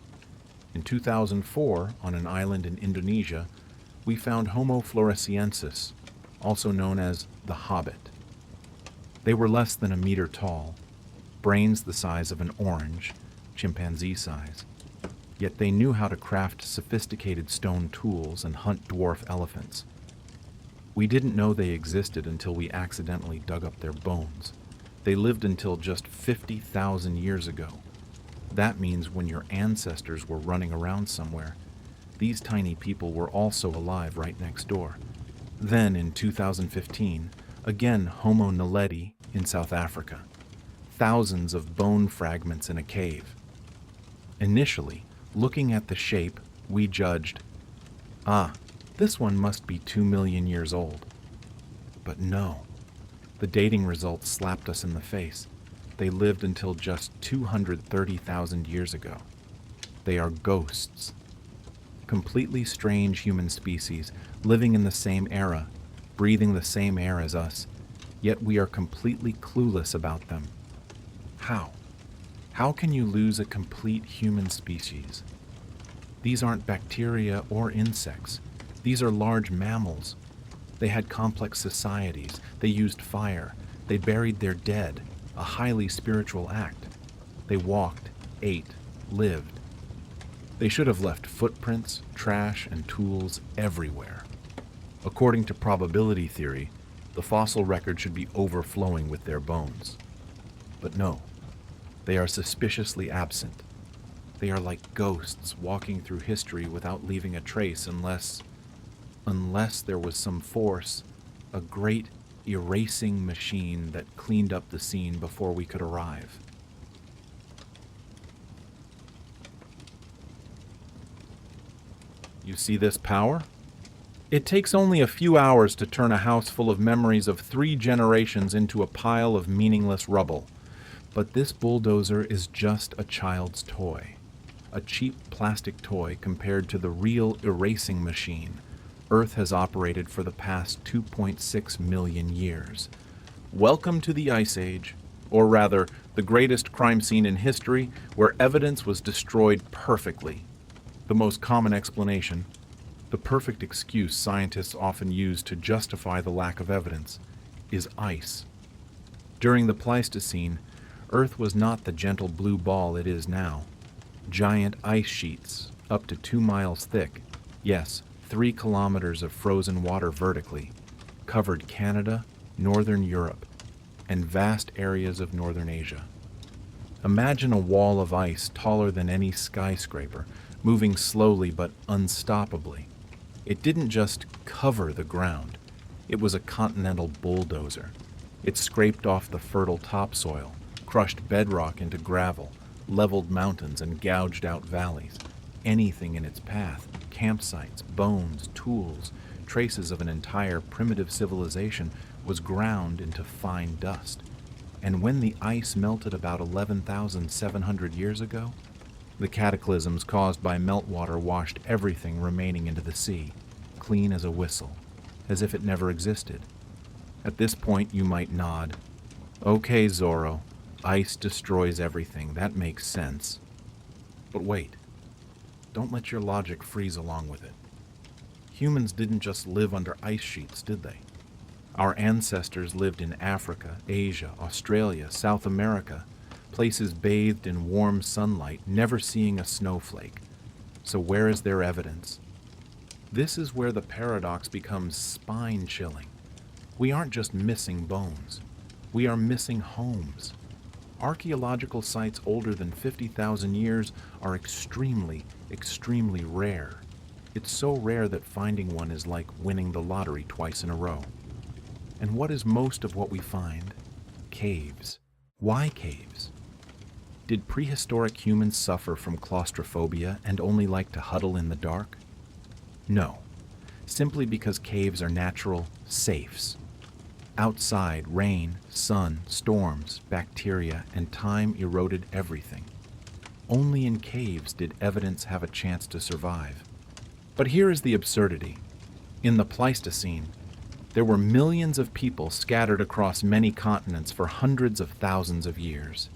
In 2004, on an island in Indonesia, we found Homo floresiensis, also known as the Hobbit. They were less than a meter tall, brains the size of an orange, chimpanzee size. Yet they knew how to craft sophisticated stone tools and hunt dwarf elephants. We didn't know they existed until we accidentally dug up their bones. They lived until just 50,000 years ago. That means when your ancestors were running around somewhere, these tiny people were also alive right next door. Then, in 2015, again Homo naledi in South Africa. Thousands of bone fragments in a cave. Initially, looking at the shape, we judged, this one must be 2 million years old. But no, the dating results slapped us in the face. They lived until just 230,000 years ago. They are ghosts. Completely strange human species, living in the same era, breathing the same air as us, yet we are completely clueless about them. How? How can you lose a complete human species? These aren't bacteria or insects. These are large mammals. They had complex societies. They used fire. They buried their dead, a highly spiritual act. They walked, ate, lived. They should have left footprints, trash, and tools everywhere. According to probability theory, the fossil record should be overflowing with their bones. But no, they are suspiciously absent. They are like ghosts walking through history without leaving a trace unless there was some force, a great erasing machine that cleaned up the scene before we could arrive. You see this power? It takes only a few hours to turn a house full of memories of 3 generations into a pile of meaningless rubble. But this bulldozer is just a child's toy. A cheap plastic toy compared to the real erasing machine Earth has operated for the past 2.6 million years. Welcome to the Ice Age, or rather, the greatest crime scene in history where evidence was destroyed perfectly. The most common explanation, the perfect excuse scientists often use to justify the lack of evidence, is ice. During the Pleistocene, Earth was not the gentle blue ball it is now. Giant ice sheets, up to 2 miles thick, yes, 3 kilometers of frozen water vertically, covered Canada, northern Europe, and vast areas of northern Asia. Imagine a wall of ice taller than any skyscraper, moving slowly but unstoppably. It didn't just cover the ground. It was a continental bulldozer. It scraped off the fertile topsoil, crushed bedrock into gravel, leveled mountains and gouged out valleys. Anything in its path, campsites, bones, tools, traces of an entire primitive civilization, was ground into fine dust. And when the ice melted about 11,700 years ago, the cataclysms caused by meltwater washed everything remaining into the sea, clean as a whistle, as if it never existed. At this point you might nod. Okay, Zorro, ice destroys everything. That makes sense. But wait. Don't let your logic freeze along with it. Humans didn't just live under ice sheets, did they? Our ancestors lived in Africa, Asia, Australia, South America, places bathed in warm sunlight, never seeing a snowflake. So where is their evidence? This is where the paradox becomes spine-chilling. We aren't just missing bones. We are missing homes. Archaeological sites older than 50,000 years are extremely rare. It's so rare that finding one is like winning the lottery twice in a row. And what is most of what we find? Caves. Why caves? Did prehistoric humans suffer from claustrophobia and only like to huddle in the dark? No, simply because caves are natural safes. Outside, rain, sun, storms, bacteria, and time eroded everything. Only in caves did evidence have a chance to survive. But here is the absurdity. In the Pleistocene, there were millions of people scattered across many continents for hundreds of thousands of years.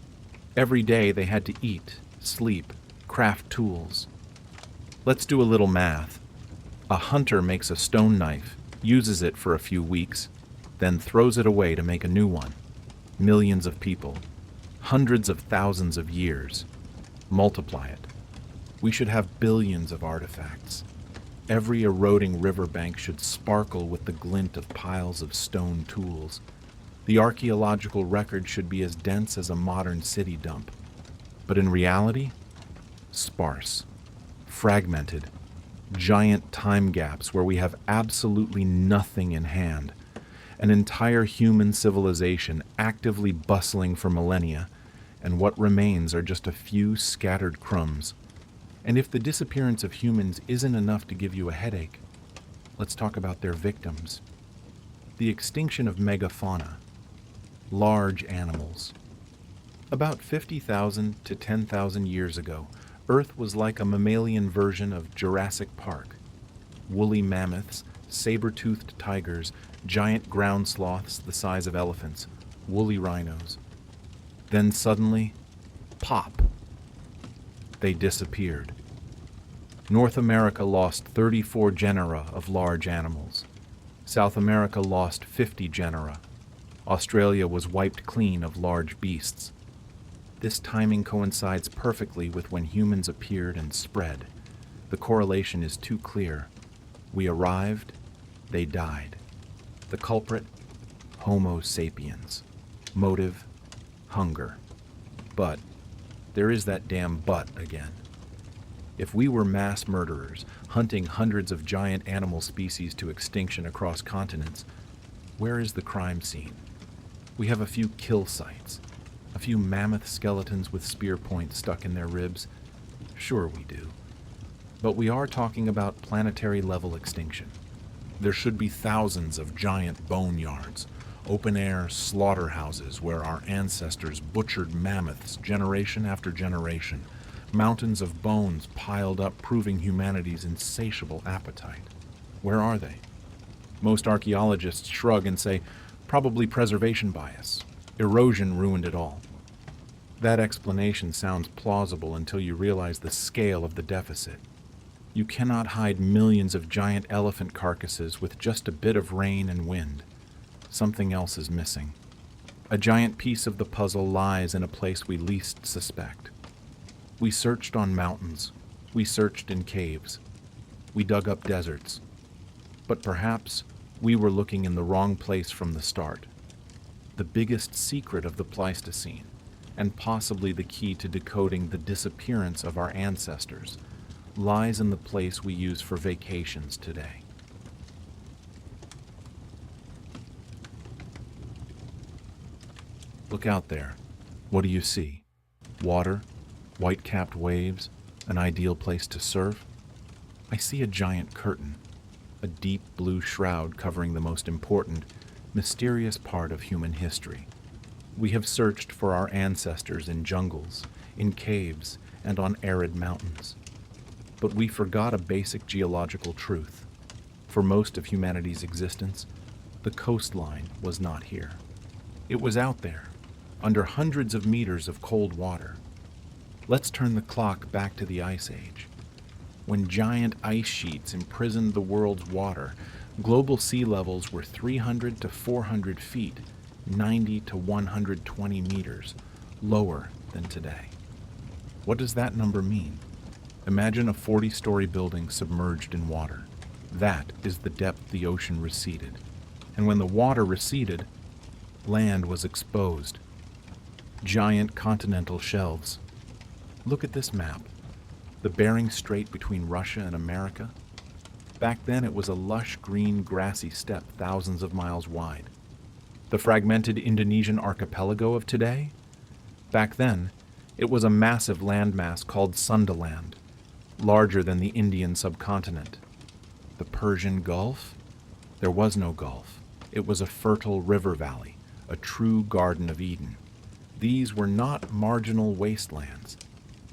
Every day they had to eat, sleep, craft tools. Let's do a little math. A hunter makes a stone knife, uses it for a few weeks, then throws it away to make a new one. Millions of people, hundreds of thousands of years. Multiply it. We should have billions of artifacts. Every eroding riverbank should sparkle with the glint of piles of stone tools. The archaeological record should be as dense as a modern city dump. But in reality, sparse, fragmented, giant time gaps where we have absolutely nothing in hand, an entire human civilization actively bustling for millennia, and what remains are just a few scattered crumbs. And if the disappearance of humans isn't enough to give you a headache, let's talk about their victims. The extinction of megafauna, large animals. About 50,000 to 10,000 years ago, Earth was like a mammalian version of Jurassic Park. Woolly mammoths, saber-toothed tigers, giant ground sloths the size of elephants, woolly rhinos. Then suddenly, pop! They disappeared. North America lost 34 genera of large animals. South America lost 50 genera. Australia was wiped clean of large beasts. This timing coincides perfectly with when humans appeared and spread. The correlation is too clear. We arrived, they died. The culprit? Homo sapiens. Motive? Hunger. But there is that damn but again. If we were mass murderers, hunting hundreds of giant animal species to extinction across continents, where is the crime scene? We have a few kill sites, a few mammoth skeletons with spear points stuck in their ribs. Sure we do. But we are talking about planetary-level extinction. There should be thousands of giant boneyards, open-air slaughterhouses where our ancestors butchered mammoths generation after generation, mountains of bones piled up proving humanity's insatiable appetite. Where are they? Most archaeologists shrug and say, probably preservation bias. Erosion ruined it all. That explanation sounds plausible until you realize the scale of the deficit. You cannot hide millions of giant elephant carcasses with just a bit of rain and wind. Something else is missing. A giant piece of the puzzle lies in a place we least suspect. We searched on mountains. We searched in caves. We dug up deserts. But perhaps we were looking in the wrong place from the start. The biggest secret of the Pleistocene, and possibly the key to decoding the disappearance of our ancestors, lies in the place we use for vacations today. Look out there. What do you see? Water? White-capped waves? An ideal place to surf? I see a giant curtain, a deep blue shroud covering the most important, mysterious part of human history. We have searched for our ancestors in jungles, in caves, and on arid mountains. But we forgot a basic geological truth. For most of humanity's existence, the coastline was not here. It was out there, under hundreds of meters of cold water. Let's turn the clock back to the Ice Age. When giant ice sheets imprisoned the world's water, global sea levels were 300 to 400 feet, 90 to 120 meters, lower than today. What does that number mean? Imagine a 40-story building submerged in water. That is the depth the ocean receded. And when the water receded, land was exposed. Giant continental shelves. Look at this map. The Bering Strait between Russia and America. Back then it was a lush green grassy steppe thousands of miles wide. The fragmented Indonesian archipelago of today? Back then, it was a massive landmass called Sundaland, larger than the Indian subcontinent. The Persian Gulf? There was no Gulf. It was a fertile river valley, a true Garden of Eden. These were not marginal wastelands.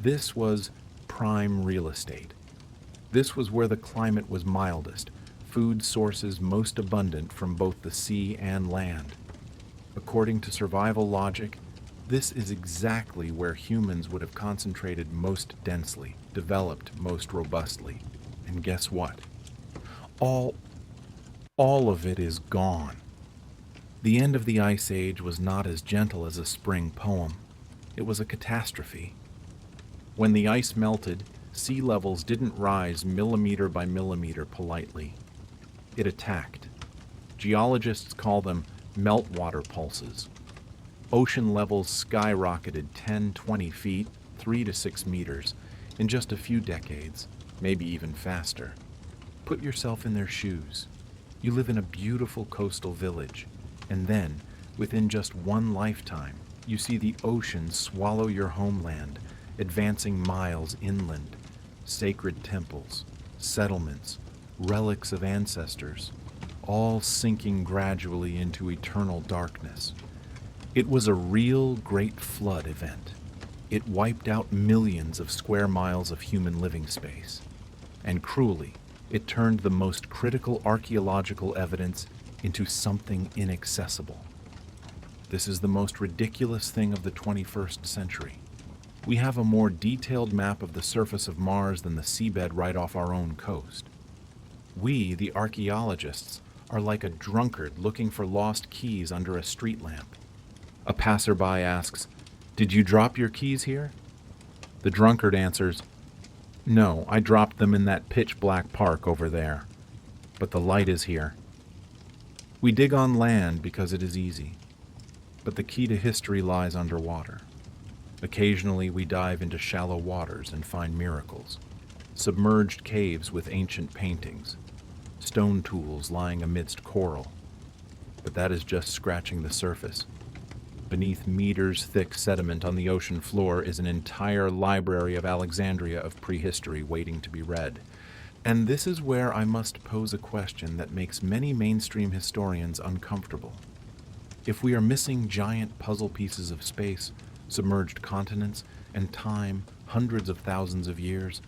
This was prime real estate. This was where the climate was mildest, food sources most abundant from both the sea and land. According to survival logic, this is exactly where humans would have concentrated most densely, developed most robustly. And guess what? All of it is gone. The end of the Ice Age was not as gentle as a spring poem. It was a catastrophe. When the ice melted, sea levels didn't rise millimeter by millimeter politely. It attacked. Geologists call them meltwater pulses. Ocean levels skyrocketed 10, 20 feet, 3 to 6 meters in just a few decades, maybe even faster. Put yourself in their shoes. You live in a beautiful coastal village, and then, within just one lifetime, you see the ocean swallow your homeland, advancing miles inland. Sacred temples, settlements, relics of ancestors, all sinking gradually into eternal darkness. It was a real Great Flood event. It wiped out millions of square miles of human living space. And cruelly, it turned the most critical archaeological evidence into something inaccessible. This is the most ridiculous thing of the 21st century. We have a more detailed map of the surface of Mars than the seabed right off our own coast. We, the archaeologists, are like a drunkard looking for lost keys under a street lamp. A passerby asks, "Did you drop your keys here?" The drunkard answers, "No, I dropped them in that pitch-black park over there. But the light is here." We dig on land because it is easy, but the key to history lies underwater. Occasionally we dive into shallow waters and find miracles. Submerged caves with ancient paintings, stone tools lying amidst coral. But that is just scratching the surface. Beneath meters-thick sediment on the ocean floor is an entire library of Alexandria of prehistory waiting to be read. And this is where I must pose a question that makes many mainstream historians uncomfortable. If we are missing giant puzzle pieces of space, submerged continents, and time hundreds of thousands of years,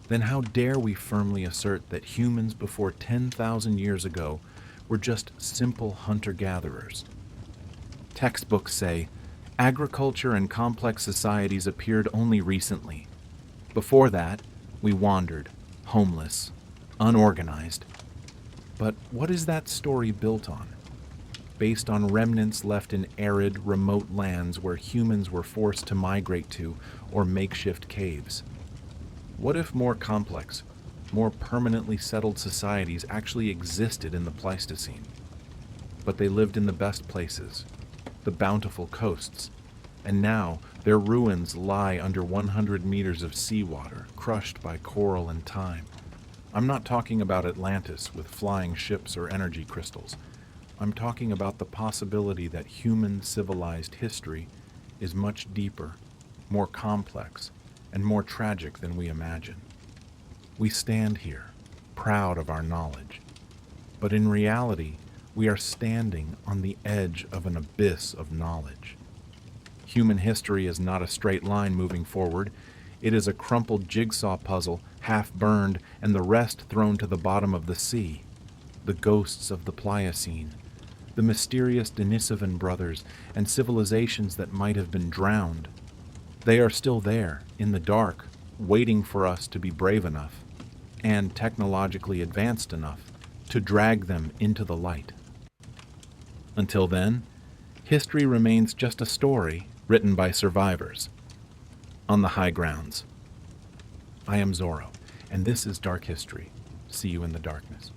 then how dare we firmly assert that humans before 10,000 years ago were just simple hunter-gatherers? Textbooks say, agriculture and complex societies appeared only recently. Before that, we wandered, homeless, unorganized. But what is that story built on? Based on remnants left in arid, remote lands where humans were forced to migrate to, or makeshift caves. What if more complex, more permanently settled societies actually existed in the Pleistocene? But they lived in the best places, the bountiful coasts, and now their ruins lie under 100 meters of seawater, crushed by coral and time. I'm not talking about Atlantis with flying ships or energy crystals. I'm talking about the possibility that human civilized history is much deeper, more complex, and more tragic than we imagine. We stand here, proud of our knowledge, but in reality, we are standing on the edge of an abyss of knowledge. Human history is not a straight line moving forward. It is a crumpled jigsaw puzzle, half burned, and the rest thrown to the bottom of the sea. The ghosts of the Pliocene, the mysterious Denisovan brothers, and civilizations that might have been drowned. They are still there, in the dark, waiting for us to be brave enough, and technologically advanced enough, to drag them into the light. Until then, history remains just a story written by survivors. On the high grounds. I am Zorro, and this is Dark History. See you in the darkness.